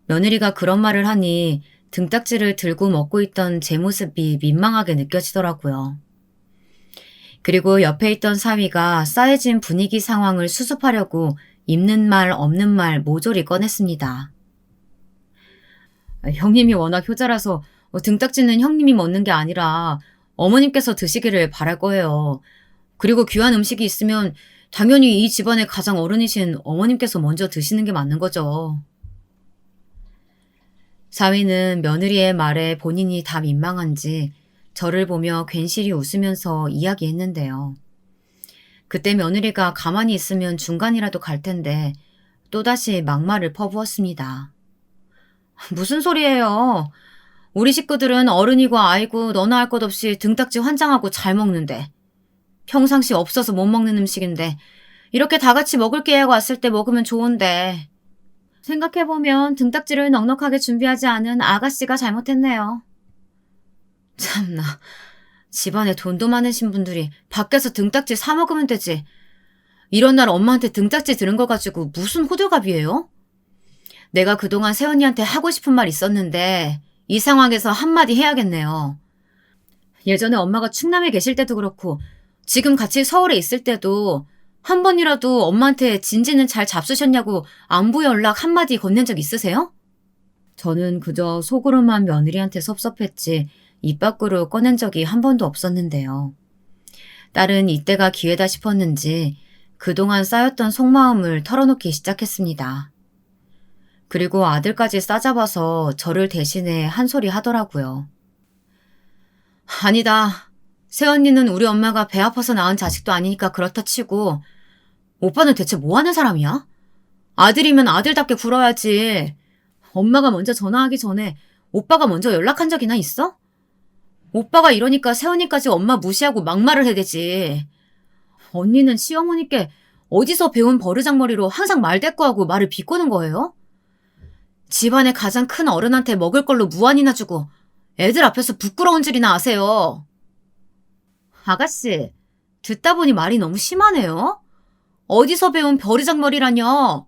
며느리가 그런 말을 하니 등딱지를 들고 먹고 있던 제 모습이 민망하게 느껴지더라고요. 그리고 옆에 있던 사위가 싸해진 분위기 상황을 수습하려고 있는 말 없는 말 모조리 꺼냈습니다. 형님이 워낙 효자라서 등딱지는 형님이 먹는 게 아니라 어머님께서 드시기를 바랄 거예요. 그리고 귀한 음식이 있으면 당연히 이 집안의 가장 어른이신 어머님께서 먼저 드시는 게 맞는 거죠. 사위는 며느리의 말에 본인이 다 민망한지 저를 보며 괜시리 웃으면서 이야기했는데요. 그때 며느리가 가만히 있으면 중간이라도 갈 텐데 또다시 막말을 퍼부었습니다. 무슨 소리예요? 우리 식구들은 어른이고 아이고 너나 할 것 없이 등딱지 환장하고 잘 먹는데 평상시 없어서 못 먹는 음식인데 이렇게 다 같이 먹을 기회가 왔을 때 먹으면 좋은데 생각해보면 등딱지를 넉넉하게 준비하지 않은 아가씨가 잘못했네요. 참나, 집안에 돈도 많으신 분들이 밖에서 등딱지 사 먹으면 되지. 이런 날 엄마한테 등딱지 들은 거 가지고 무슨 호들갑이에요? 내가 그동안 새언니한테 하고 싶은 말 있었는데 이 상황에서 한마디 해야겠네요. 예전에 엄마가 충남에 계실 때도 그렇고 지금 같이 서울에 있을 때도 한 번이라도 엄마한테 진지는 잘 잡수셨냐고 안부 연락 한마디 건넨 적 있으세요? 저는 그저 속으로만 며느리한테 섭섭했지 입 밖으로 꺼낸 적이 한 번도 없었는데요. 딸은 이때가 기회다 싶었는지 그동안 쌓였던 속마음을 털어놓기 시작했습니다. 그리고 아들까지 싸잡아서 저를 대신해 한 소리 하더라고요. 아니다. 새언니는 우리 엄마가 배 아파서 낳은 자식도 아니니까 그렇다 치고 오빠는 대체 뭐 하는 사람이야? 아들이면 아들답게 굴어야지. 엄마가 먼저 전화하기 전에 오빠가 먼저 연락한 적이나 있어? 오빠가 이러니까 새언니까지 엄마 무시하고 막말을 해대지. 언니는 시어머니께 어디서 배운 버르장머리로 항상 말대꾸하고 말을 비꼬는 거예요? 집안의 가장 큰 어른한테 먹을 걸로 무안이나 주고 애들 앞에서 부끄러운 줄이나 아세요. 아가씨, 듣다 보니 말이 너무 심하네요. 어디서 배운 버르장머리라뇨?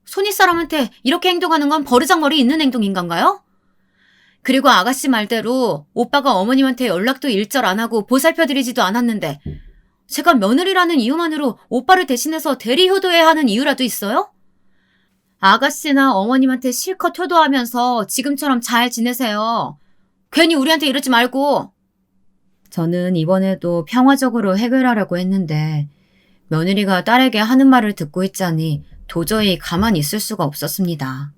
손윗사람한테 이렇게 행동하는 건 버르장머리 있는 행동인가요? 그리고 아가씨 말대로 오빠가 어머님한테 연락도 일절 안 하고 보살펴드리지도 않았는데 제가 며느리라는 이유만으로 오빠를 대신해서 대리 효도해야 하는 이유라도 있어요? 아가씨나 어머님한테 실컷 효도하면서 지금처럼 잘 지내세요. 괜히 우리한테 이러지 말고. 저는 이번에도 평화적으로 해결하려고 했는데 며느리가 딸에게 하는 말을 듣고 있자니 도저히 가만히 있을 수가 없었습니다.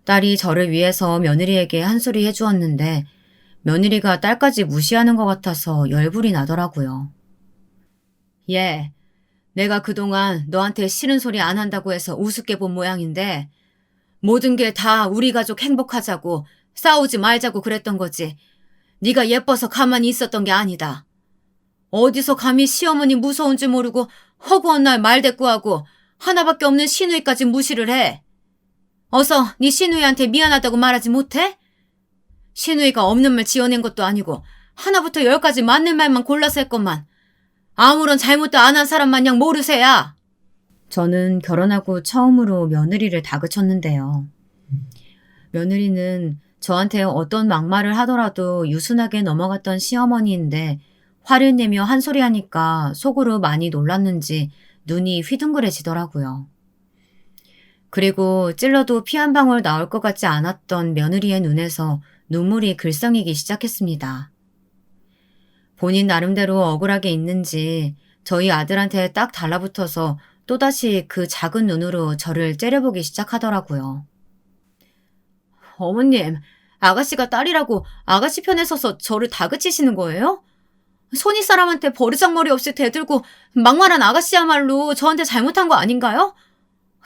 딸이 저를 위해서 며느리에게 한 소리 해주었는데 며느리가 딸까지 무시하는 것 같아서 열불이 나더라고요. 얘, 내가 그동안 너한테 싫은 소리 안 한다고 해서 우습게 본 모양인데 모든 게 다 우리 가족 행복하자고 싸우지 말자고 그랬던 거지. 네가 예뻐서 가만히 있었던 게 아니다. 어디서 감히 시어머니 무서운 줄 모르고 허구한 날 말대꾸하고 하나밖에 없는 시누이까지 무시를 해. 어서 네 시누이한테 미안하다고 말하지 못해? 시누이가 없는 말 지어낸 것도 아니고 하나부터 열까지 맞는 말만 골라서 했건만 아무런 잘못도 안 한 사람 마냥 모르세야. 저는 결혼하고 처음으로 며느리를 다그쳤는데요. 며느리는 저한테 어떤 막말을 하더라도 유순하게 넘어갔던 시어머니인데 화를 내며 한 소리 하니까 속으로 많이 놀랐는지 눈이 휘둥그레지더라고요. 그리고 찔러도 피 한 방울 나올 것 같지 않았던 며느리의 눈에서 눈물이 글썽이기 시작했습니다. 본인 나름대로 억울하게 있는지 저희 아들한테 딱 달라붙어서 또다시 그 작은 눈으로 저를 째려보기 시작하더라고요. 어머님, 아가씨가 딸이라고 아가씨 편에 서서 저를 다그치시는 거예요? 손이 사람한테 버르장머리 없이 대들고 막말한 아가씨야말로 저한테 잘못한 거 아닌가요?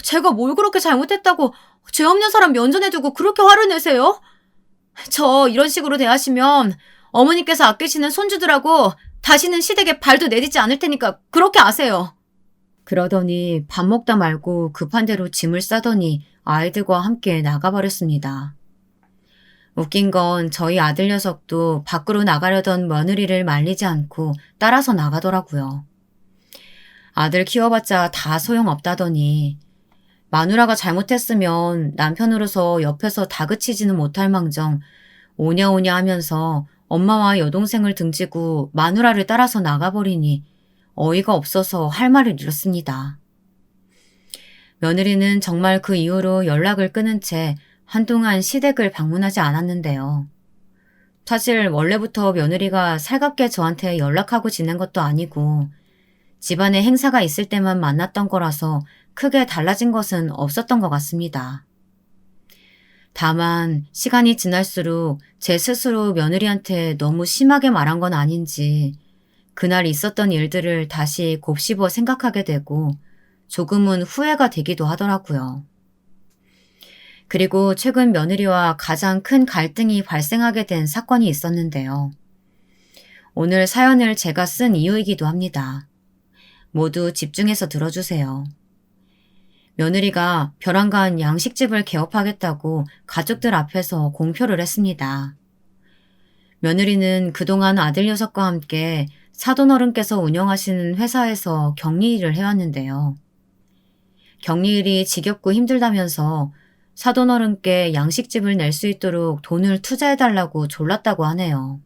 제가 뭘 그렇게 잘못했다고 죄 없는 사람 면전에 두고 그렇게 화를 내세요? 저 이런 식으로 대하시면 어머니께서 아끼시는 손주들하고 다시는 시댁에 발도 내딛지 않을 테니까 그렇게 아세요. 그러더니 밥 먹다 말고 급한 대로 짐을 싸더니 아이들과 함께 나가버렸습니다. 웃긴 건 저희 아들 녀석도 밖으로 나가려던 며느리를 말리지 않고 따라서 나가더라고요. 아들 키워봤자 다 소용없다더니 마누라가 잘못했으면 남편으로서 옆에서 다그치지는 못할 망정 오냐오냐 하면서 엄마와 여동생을 등지고 마누라를 따라서 나가버리니 어이가 없어서 할 말을 잃었습니다. 며느리는 정말 그 이후로 연락을 끊은 채 한동안 시댁을 방문하지 않았는데요. 사실 원래부터 며느리가 살갑게 저한테 연락하고 지낸 것도 아니고 집안에 행사가 있을 때만 만났던 거라서 크게 달라진 것은 없었던 것 같습니다. 다만 시간이 지날수록 제 스스로 며느리한테 너무 심하게 말한 건 아닌지 그날 있었던 일들을 다시 곱씹어 생각하게 되고 조금은 후회가 되기도 하더라고요. 그리고 최근 며느리와 가장 큰 갈등이 발생하게 된 사건이 있었는데요. 오늘 사연을 제가 쓴 이유이기도 합니다. 모두 집중해서 들어주세요. 며느리가 벼랑간 양식집을 개업하겠다고 가족들 앞에서 공표를 했습니다. 며느리는 그동안 아들 녀석과 함께 사돈어른께서 운영하시는 회사에서 격리일을 해왔는데요. 격리일이 지겹고 힘들다면서 사돈어른께 양식집을 낼 수 있도록 돈을 투자해달라고 졸랐다고 하네요.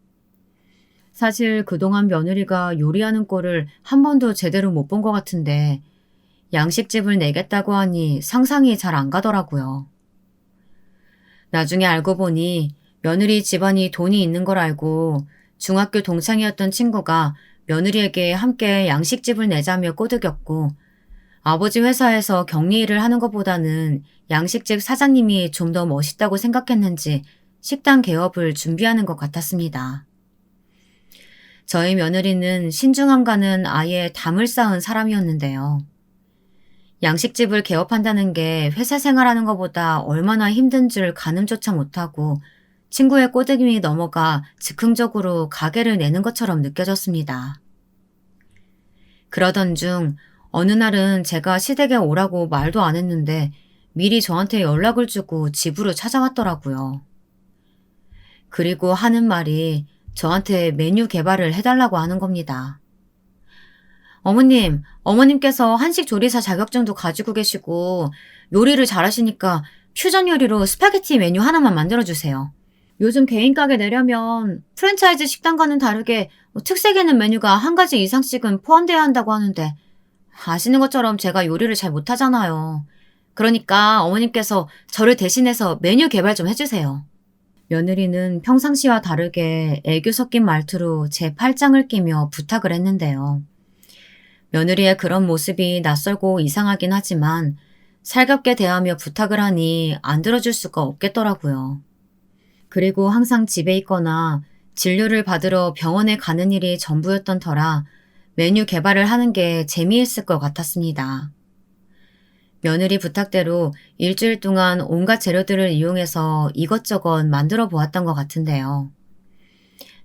사실 그동안 며느리가 요리하는 꼴을 한 번도 제대로 못 본 것 같은데 양식집을 내겠다고 하니 상상이 잘 안 가더라고요. 나중에 알고 보니 며느리 집안이 돈이 있는 걸 알고 중학교 동창이었던 친구가 며느리에게 함께 양식집을 내자며 꼬드겼고 아버지 회사에서 격리일을 하는 것보다는 양식집 사장님이 좀 더 멋있다고 생각했는지 식당 개업을 준비하는 것 같았습니다. 저희 며느리는 신중함과는 아예 담을 쌓은 사람이었는데요. 양식집을 개업한다는 게 회사 생활하는 것보다 얼마나 힘든 줄 가늠조차 못하고 친구의 꼬드김이 넘어가 즉흥적으로 가게를 내는 것처럼 느껴졌습니다. 그러던 중 어느 날은 제가 시댁에 오라고 말도 안 했는데 미리 저한테 연락을 주고 집으로 찾아왔더라고요. 그리고 하는 말이 저한테 메뉴 개발을 해달라고 하는 겁니다. 어머님께서 한식 조리사 자격증도 가지고 계시고 요리를 잘하시니까 퓨전 요리로 스파게티 메뉴 하나만 만들어주세요. 요즘 개인 가게 내려면 프랜차이즈 식당과는 다르게 특색 있는 메뉴가 한 가지 이상씩은 포함돼야 한다고 하는데 아시는 것처럼 제가 요리를 잘 못하잖아요. 그러니까 어머님께서 저를 대신해서 메뉴 개발 좀 해주세요. 며느리는 평상시와 다르게 애교 섞인 말투로 제 팔짱을 끼며 부탁을 했는데요. 며느리의 그런 모습이 낯설고 이상하긴 하지만 살갑게 대하며 부탁을 하니 안 들어줄 수가 없겠더라고요. 그리고 항상 집에 있거나 진료를 받으러 병원에 가는 일이 전부였던 터라 메뉴 개발을 하는 게 재미있을 것 같았습니다. 며느리 부탁대로 일주일 동안 온갖 재료들을 이용해서 이것저것 만들어 보았던 것 같은데요.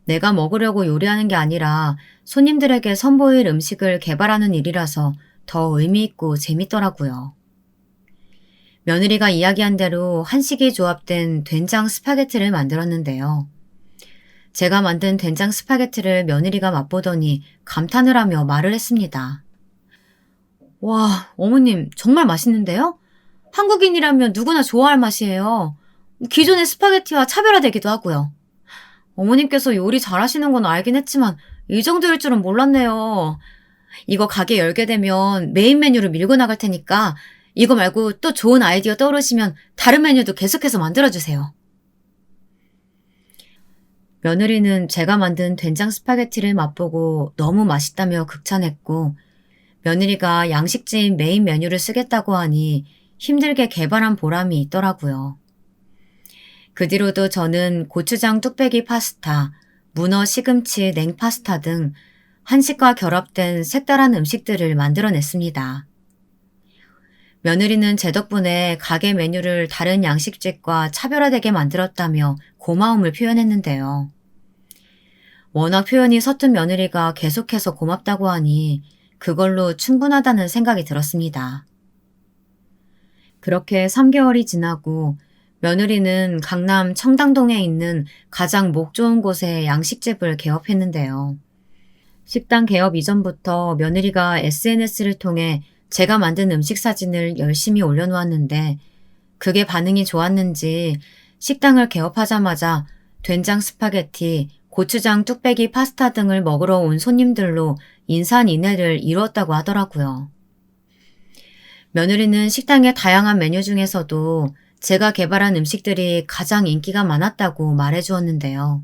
내가 먹으려고 요리하는 게 아니라 손님들에게 선보일 음식을 개발하는 일이라서 더 의미있고 재밌더라고요. 며느리가 이야기한 대로 한식이 조합된 된장 스파게티를 만들었는데요. 제가 만든 된장 스파게티를 며느리가 맛보더니 감탄을 하며 말을 했습니다. 와, 어머님 정말 맛있는데요? 한국인이라면 누구나 좋아할 맛이에요. 기존의 스파게티와 차별화되기도 하고요. 어머님께서 요리 잘하시는 건 알긴 했지만 이 정도일 줄은 몰랐네요. 이거 가게 열게 되면 메인 메뉴를 밀고 나갈 테니까 이거 말고 또 좋은 아이디어 떠오르시면 다른 메뉴도 계속해서 만들어주세요. 며느리는 제가 만든 된장 스파게티를 맛보고 너무 맛있다며 극찬했고, 며느리가 양식집 메인 메뉴를 쓰겠다고 하니 힘들게 개발한 보람이 있더라고요. 그 뒤로도 저는 고추장 뚝배기 파스타, 문어 시금치 냉파스타 등 한식과 결합된 색다른 음식들을 만들어냈습니다. 며느리는 제 덕분에 가게 메뉴를 다른 양식집과 차별화되게 만들었다며 고마움을 표현했는데요. 워낙 표현이 서툰 며느리가 계속해서 고맙다고 하니 그걸로 충분하다는 생각이 들었습니다. 그렇게 3개월이 지나고 며느리는 강남 청담동에 있는 가장 목 좋은 곳에 양식집을 개업했는데요. 식당 개업 이전부터 며느리가 SNS를 통해 제가 만든 음식 사진을 열심히 올려놓았는데 그게 반응이 좋았는지 식당을 개업하자마자 된장 스파게티, 고추장 뚝배기 파스타 등을 먹으러 온 손님들로 인산인해를 이루었다고 하더라고요. 며느리는 식당의 다양한 메뉴 중에서도 제가 개발한 음식들이 가장 인기가 많았다고 말해주었는데요.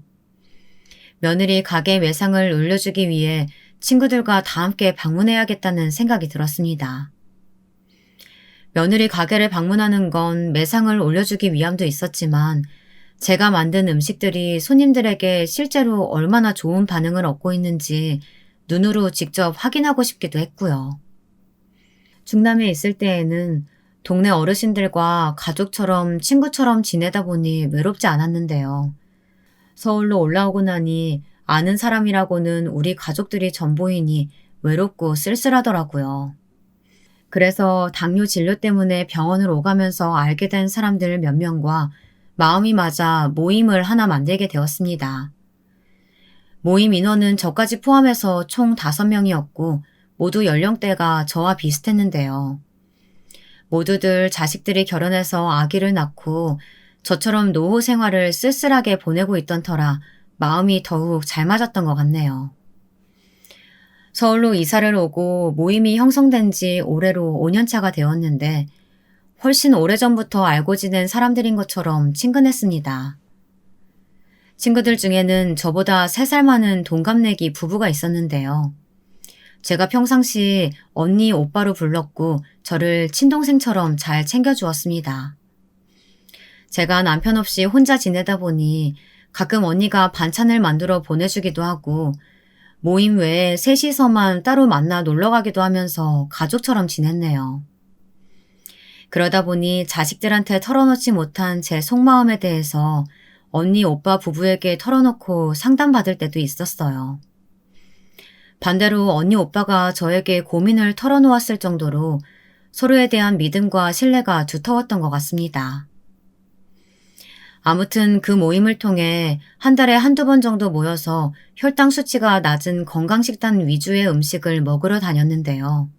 며느리 가게 매상을 올려주기 위해 친구들과 다 함께 방문해야겠다는 생각이 들었습니다. 며느리 가게를 방문하는 건 매상을 올려주기 위함도 있었지만 제가 만든 음식들이 손님들에게 실제로 얼마나 좋은 반응을 얻고 있는지 눈으로 직접 확인하고 싶기도 했고요. 충남에 있을 때에는 동네 어르신들과 가족처럼 친구처럼 지내다 보니 외롭지 않았는데요. 서울로 올라오고 나니 아는 사람이라고는 우리 가족들이 전부이니 외롭고 쓸쓸하더라고요. 그래서 당뇨 진료 때문에 병원을 오가면서 알게 된 사람들 몇 명과 마음이 맞아 모임을 하나 만들게 되었습니다. 모임 인원은 저까지 포함해서 총 5명이었고 모두 연령대가 저와 비슷했는데요. 모두들 자식들이 결혼해서 아기를 낳고 저처럼 노후 생활을 쓸쓸하게 보내고 있던 터라 마음이 더욱 잘 맞았던 것 같네요. 서울로 이사를 오고 모임이 형성된 지 올해로 5년차가 되었는데 훨씬 오래전부터 알고 지낸 사람들인 것처럼 친근했습니다. 친구들 중에는 저보다 3살 많은 동갑내기 부부가 있었는데요. 제가 평상시 언니, 오빠로 불렀고 저를 친동생처럼 잘 챙겨주었습니다. 제가 남편 없이 혼자 지내다 보니 가끔 언니가 반찬을 만들어 보내주기도 하고 모임 외에 셋이서만 따로 만나 놀러 가기도 하면서 가족처럼 지냈네요. 그러다 보니 자식들한테 털어놓지 못한 제 속마음에 대해서 언니, 오빠 부부에게 털어놓고 상담받을 때도 있었어요. 반대로 언니, 오빠가 저에게 고민을 털어놓았을 정도로 서로에 대한 믿음과 신뢰가 두터웠던 것 같습니다. 아무튼 그 모임을 통해 한 달에 한두 번 정도 모여서 혈당 수치가 낮은 건강식단 위주의 음식을 먹으러 다녔는데요.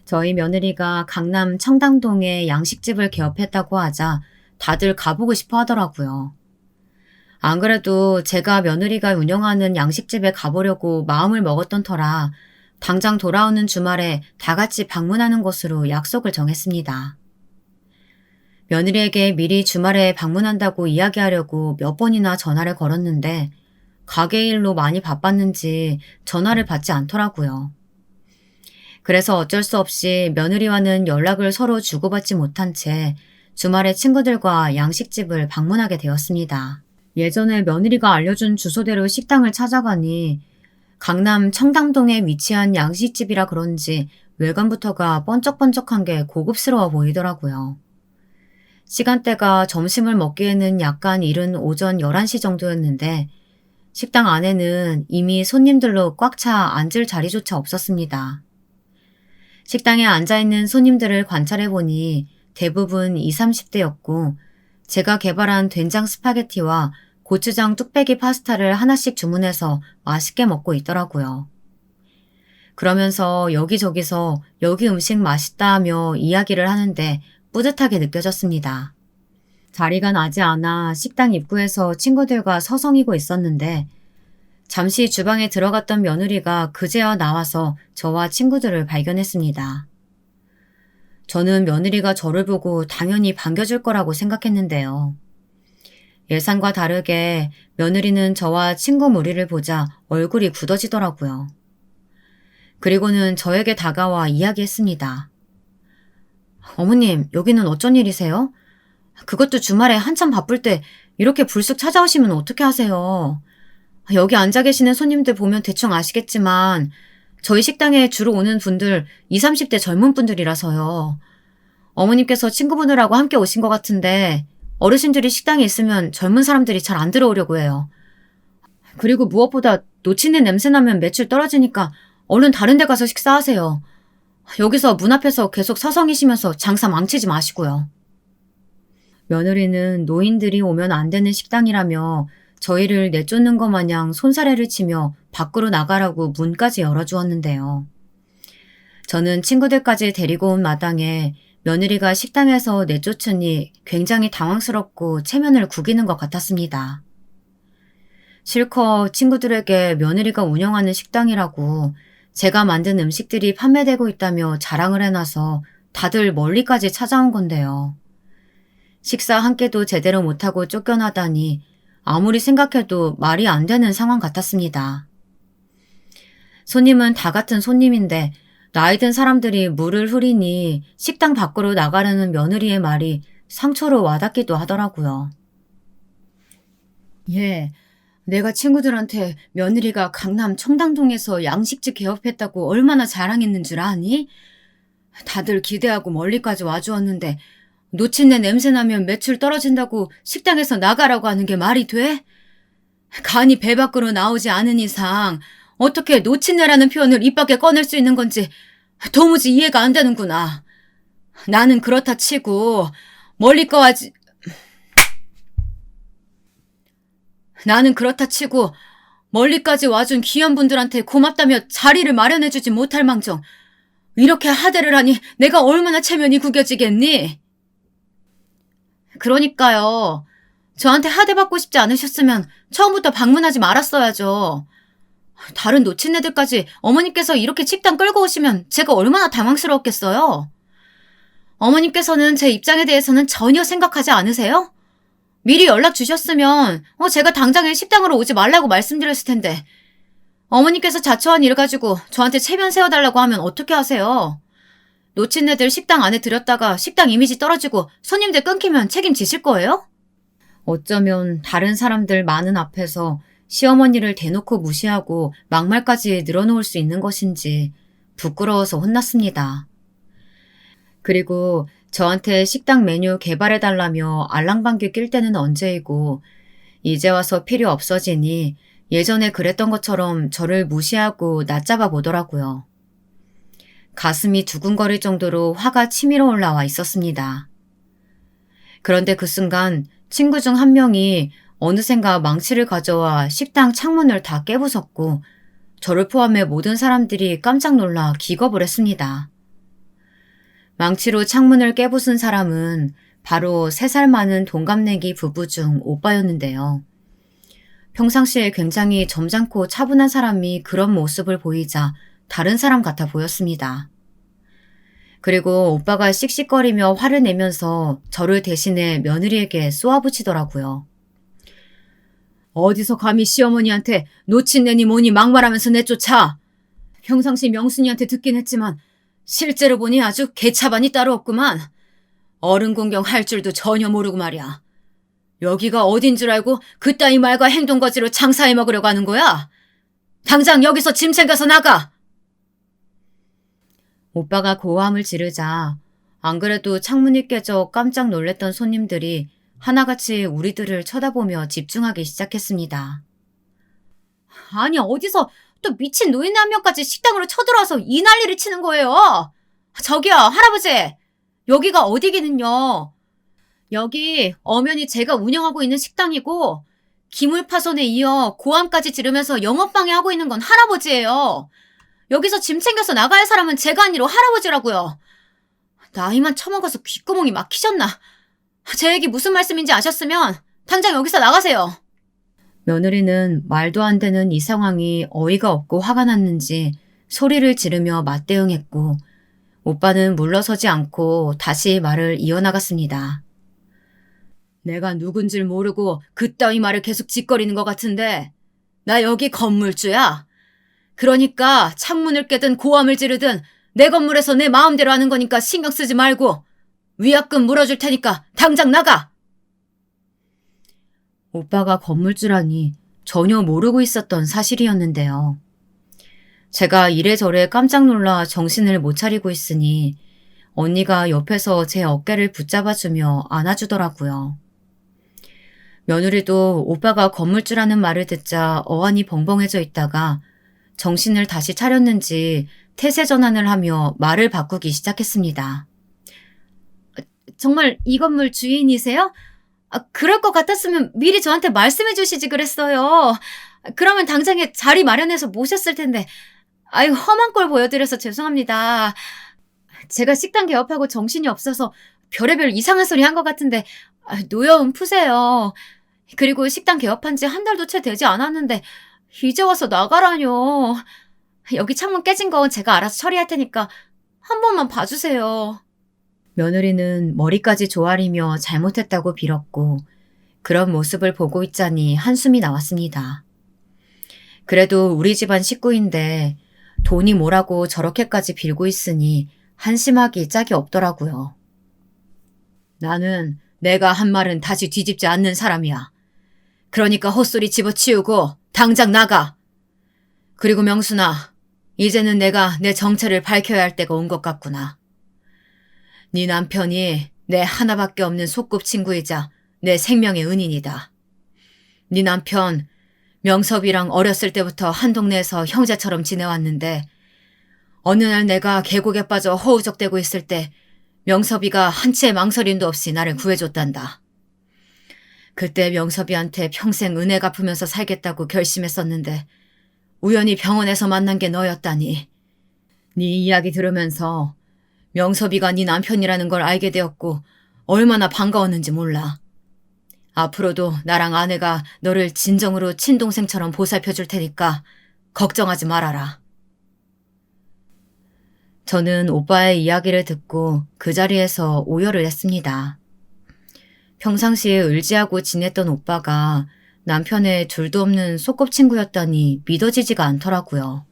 저희 며느리가 강남 청담동에 양식집을 개업했다고 하자 다들 가보고 싶어 하더라고요. 안 그래도 제가 며느리가 운영하는 양식집에 가보려고 마음을 먹었던 터라 당장 돌아오는 주말에 다 같이 방문하는 것으로 약속을 정했습니다. 며느리에게 미리 주말에 방문한다고 이야기하려고 몇 번이나 전화를 걸었는데 가게 일로 많이 바빴는지 전화를 받지 않더라고요. 그래서 어쩔 수 없이 며느리와는 연락을 서로 주고받지 못한 채 주말에 친구들과 양식집을 방문하게 되었습니다. 예전에 며느리가 알려준 주소대로 식당을 찾아가니 강남 청담동에 위치한 양식집이라 그런지 외관부터가 번쩍번쩍한 게 고급스러워 보이더라고요. 시간대가 점심을 먹기에는 약간 이른 오전 11시 정도였는데 식당 안에는 이미 손님들로 꽉 차 앉을 자리조차 없었습니다. 식당에 앉아있는 손님들을 관찰해보니 대부분 20, 30대였고 제가 개발한 된장 스파게티와 고추장 뚝배기 파스타를 하나씩 주문해서 맛있게 먹고 있더라고요. 그러면서 여기저기서 여기 음식 맛있다 하며 이야기를 하는데 뿌듯하게 느껴졌습니다. 자리가 나지 않아 식당 입구에서 친구들과 서성이고 있었는데 잠시 주방에 들어갔던 며느리가 그제야 나와서 저와 친구들을 발견했습니다. 저는 며느리가 저를 보고 당연히 반겨줄 거라고 생각했는데요. 예상과 다르게 며느리는 저와 친구 무리를 보자 얼굴이 굳어지더라고요. 그리고는 저에게 다가와 이야기했습니다. 어머님, 여기는 어쩐 일이세요? 그것도 주말에 한참 바쁠 때 이렇게 불쑥 찾아오시면 어떻게 하세요? 여기 앉아 계시는 손님들 보면 대충 아시겠지만 저희 식당에 주로 오는 분들 20, 30대 젊은 분들이라서요. 어머님께서 친구분들하고 함께 오신 것 같은데 어르신들이 식당에 있으면 젊은 사람들이 잘 안 들어오려고 해요. 그리고 무엇보다 놓치는 냄새 나면 매출 떨어지니까 얼른 다른 데 가서 식사하세요. 여기서 문 앞에서 계속 서성이시면서 장사 망치지 마시고요. 며느리는 노인들이 오면 안 되는 식당이라며 저희를 내쫓는 것 마냥 손사래를 치며 밖으로 나가라고 문까지 열어주었는데요. 저는 친구들까지 데리고 온 마당에 며느리가 식당에서 내쫓으니 굉장히 당황스럽고 체면을 구기는 것 같았습니다. 실컷 친구들에게 며느리가 운영하는 식당이라고 제가 만든 음식들이 판매되고 있다며 자랑을 해놔서 다들 멀리까지 찾아온 건데요. 식사 한 끼도 제대로 못하고 쫓겨나다니 아무리 생각해도 말이 안 되는 상황 같았습니다. 손님은 다 같은 손님인데 나이 든 사람들이 물을 흐리니 식당 밖으로 나가려는 며느리의 말이 상처로 와닿기도 하더라고요. 예, 내가 친구들한테 며느리가 강남 청담동에서 양식집 개업했다고 얼마나 자랑했는 줄 아니? 다들 기대하고 멀리까지 와주었는데 놓친 내 냄새 나면 매출 떨어진다고 식당에서 나가라고 하는 게 말이 돼? 간이 배 밖으로 나오지 않은 이상 어떻게 놓친내라는 표현을 입 밖에 꺼낼 수 있는 건지 도무지 이해가 안 되는구나. 나는 그렇다 치고 멀리까지 와준 귀한 분들한테 고맙다며 자리를 마련해주지 못할 망정 이렇게 하대를 하니 내가 얼마나 체면이 구겨지겠니? 그러니까요. 저한테 하대받고 싶지 않으셨으면 처음부터 방문하지 말았어야죠. 다른 놓친애들까지 어머님께서 이렇게 식당 끌고 오시면 제가 얼마나 당황스러웠겠어요. 어머님께서는 제 입장에 대해서는 전혀 생각하지 않으세요? 미리 연락 주셨으면 제가 당장에 식당으로 오지 말라고 말씀드렸을 텐데 어머님께서 자초한 일 가지고 저한테 체면 세워달라고 하면 어떻게 하세요? 놓친 애들 식당 안에 들였다가 식당 이미지 떨어지고 손님들 끊기면 책임지실 거예요? 어쩌면 다른 사람들 많은 앞에서 시어머니를 대놓고 무시하고 막말까지 늘어놓을 수 있는 것인지 부끄러워서 혼났습니다. 그리고 저한테 식당 메뉴 개발해달라며 알랑방귀 낄 때는 언제이고 이제 와서 필요 없어지니 예전에 그랬던 것처럼 저를 무시하고 낮잡아 보더라고요. 가슴이 두근거릴 정도로 화가 치밀어 올라와 있었습니다. 그런데 그 순간 친구 중 한 명이 어느샌가 망치를 가져와 식당 창문을 다 깨부쉈고 저를 포함해 모든 사람들이 깜짝 놀라 기겁을 했습니다. 망치로 창문을 깨부순 사람은 바로 3살 많은 동갑내기 부부 중 오빠였는데요. 평상시에 굉장히 점잖고 차분한 사람이 그런 모습을 보이자 다른 사람 같아 보였습니다. 그리고 오빠가 씩씩거리며 화를 내면서 저를 대신해 며느리에게 쏘아붙이더라고요. 어디서 감히 시어머니한테 놓친 내니 뭐니 막말하면서 내쫓아. 평상시 명순이한테 듣긴 했지만 실제로 보니 아주 개차반이 따로 없구만. 어른 공경할 줄도 전혀 모르고 말이야. 여기가 어딘 줄 알고 그따위 말과 행동거지로 장사해 먹으려고 하는 거야? 당장 여기서 짐 챙겨서 나가! 오빠가 고함을 지르자 안 그래도 창문이 깨져 깜짝 놀랐던 손님들이 하나같이 우리들을 쳐다보며 집중하기 시작했습니다. 아니 어디서 또 미친 노인네 한 명까지 식당으로 쳐들어와서 이 난리를 치는 거예요. 저기요 할아버지 여기가 어디기는요. 여기 엄연히 제가 운영하고 있는 식당이고 기물 파손에 이어 고함까지 지르면서 영업방해하고 있는 건 할아버지예요. 여기서 짐 챙겨서 나가야 할 사람은 제가 아니라 할아버지라고요. 나이만 처먹어서 귓구멍이 막히셨나. 제 얘기 무슨 말씀인지 아셨으면 당장 여기서 나가세요. 며느리는 말도 안 되는 이 상황이 어이가 없고 화가 났는지 소리를 지르며 맞대응했고 오빠는 물러서지 않고 다시 말을 이어나갔습니다. 내가 누군줄 모르고 그따위 말을 계속 짓거리는 것 같은데 나 여기 건물주야. 그러니까 창문을 깨든 고함을 지르든 내 건물에서 내 마음대로 하는 거니까 신경 쓰지 말고 위약금 물어줄 테니까 당장 나가. 오빠가 건물주라니 전혀 모르고 있었던 사실이었는데요. 제가 이래저래 깜짝 놀라 정신을 못 차리고 있으니 언니가 옆에서 제 어깨를 붙잡아주며 안아주더라고요. 며느리도 오빠가 건물주라는 말을 듣자 어안이 벙벙해져 있다가 정신을 다시 차렸는지 태세 전환을 하며 말을 바꾸기 시작했습니다. 정말 이 건물 주인이세요? 그럴 것 같았으면 미리 저한테 말씀해 주시지 그랬어요. 그러면 당장에 자리 마련해서 모셨을 텐데. 아유, 험한 꼴 보여드려서 죄송합니다. 제가 식당 개업하고 정신이 없어서 별의별 이상한 소리 한 것 같은데 노여움 푸세요. 그리고 식당 개업한 지 한 달도 채 되지 않았는데 이제 와서 나가라뇨. 여기 창문 깨진 건 제가 알아서 처리할 테니까 한 번만 봐주세요. 며느리는 머리까지 조아리며 잘못했다고 빌었고 그런 모습을 보고 있자니 한숨이 나왔습니다. 그래도 우리 집안 식구인데 돈이 뭐라고 저렇게까지 빌고 있으니 한심하기 짝이 없더라고요. 나는 내가 한 말은 다시 뒤집지 않는 사람이야. 그러니까 헛소리 집어치우고 당장 나가. 그리고 명순아, 이제는 내가 내 정체를 밝혀야 할 때가 온 것 같구나. 네 남편이 내 하나밖에 없는 소꿉친구이자 내 생명의 은인이다. 네 남편 명섭이랑 어렸을 때부터 한 동네에서 형제처럼 지내왔는데 어느 날 내가 계곡에 빠져 허우적대고 있을 때 명섭이가 한치의 망설임도 없이 나를 구해줬단다. 그때 명섭이한테 평생 은혜 갚으면서 살겠다고 결심했었는데 우연히 병원에서 만난 게 너였다니. 네 이야기 들으면서 명섭이가 네 남편이라는 걸 알게 되었고 얼마나 반가웠는지 몰라. 앞으로도 나랑 아내가 너를 진정으로 친동생처럼 보살펴 줄 테니까 걱정하지 말아라. 저는 오빠의 이야기를 듣고 그 자리에서 오열을 했습니다. 평상시에 의지하고 지냈던 오빠가 남편의 둘도 없는 소꿉친구였다니 믿어지지가 않더라고요.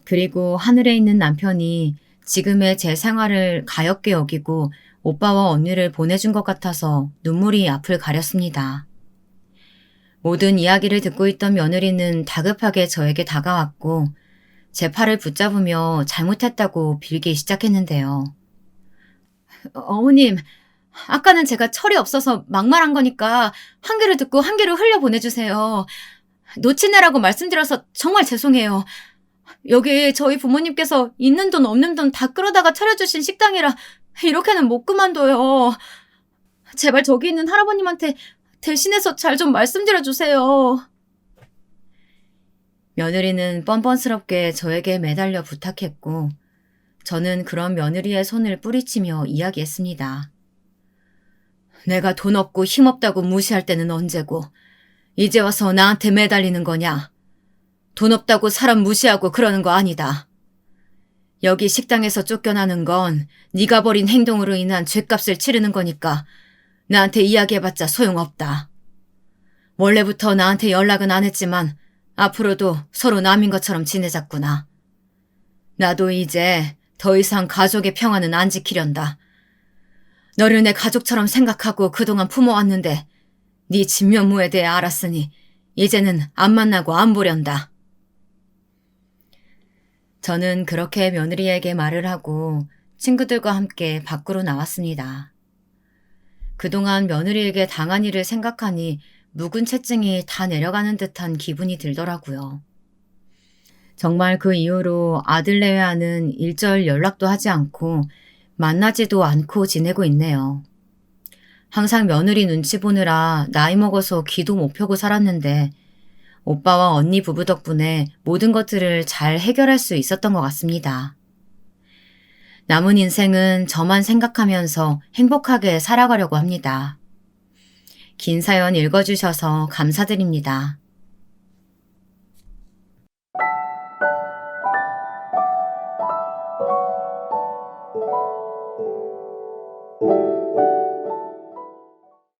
그리고 하늘에 있는 남편이 지금의 제 생활을 가엾게 여기고 오빠와 언니를 보내준 것 같아서 눈물이 앞을 가렸습니다. 모든 이야기를 듣고 있던 며느리는 다급하게 저에게 다가왔고 제 팔을 붙잡으며 잘못했다고 빌기 시작했는데요. 어머님, 아까는 제가 철이 없어서 막말한 거니까 한 귀를 듣고 한 귀를 흘려 보내주세요. 놓치느라고 말씀드려서 정말 죄송해요. 여기 저희 부모님께서 있는 돈 없는 돈 다 끌어다가 차려주신 식당이라 이렇게는 못 그만둬요. 제발 저기 있는 할아버님한테 대신해서 잘 좀 말씀드려주세요. 며느리는 뻔뻔스럽게 저에게 매달려 부탁했고 저는 그런 며느리의 손을 뿌리치며 이야기했습니다. 내가 돈 없고 힘없다고 무시할 때는 언제고 이제 와서 나한테 매달리는 거냐. 돈 없다고 사람 무시하고 그러는 거 아니다. 여기 식당에서 쫓겨나는 건 네가 벌인 행동으로 인한 죗값을 치르는 거니까 나한테 이야기해봤자 소용없다. 원래부터 나한테 연락은 안 했지만 앞으로도 서로 남인 것처럼 지내자꾸나. 나도 이제 더 이상 가족의 평화는 안 지키련다. 너를 내 가족처럼 생각하고 그동안 품어왔는데 네 진면모에 대해 알았으니 이제는 안 만나고 안 보련다. 저는 그렇게 며느리에게 말을 하고 친구들과 함께 밖으로 나왔습니다. 그동안 며느리에게 당한 일을 생각하니 묵은 채증이 다 내려가는 듯한 기분이 들더라고요. 정말 그 이후로 아들 내외와는 일절 연락도 하지 않고 만나지도 않고 지내고 있네요. 항상 며느리 눈치 보느라 나이 먹어서 귀도 못 펴고 살았는데 오빠와 언니 부부 덕분에 모든 것들을 잘 해결할 수 있었던 것 같습니다. 남은 인생은 저만 생각하면서 행복하게 살아가려고 합니다. 긴 사연 읽어주셔서 감사드립니다.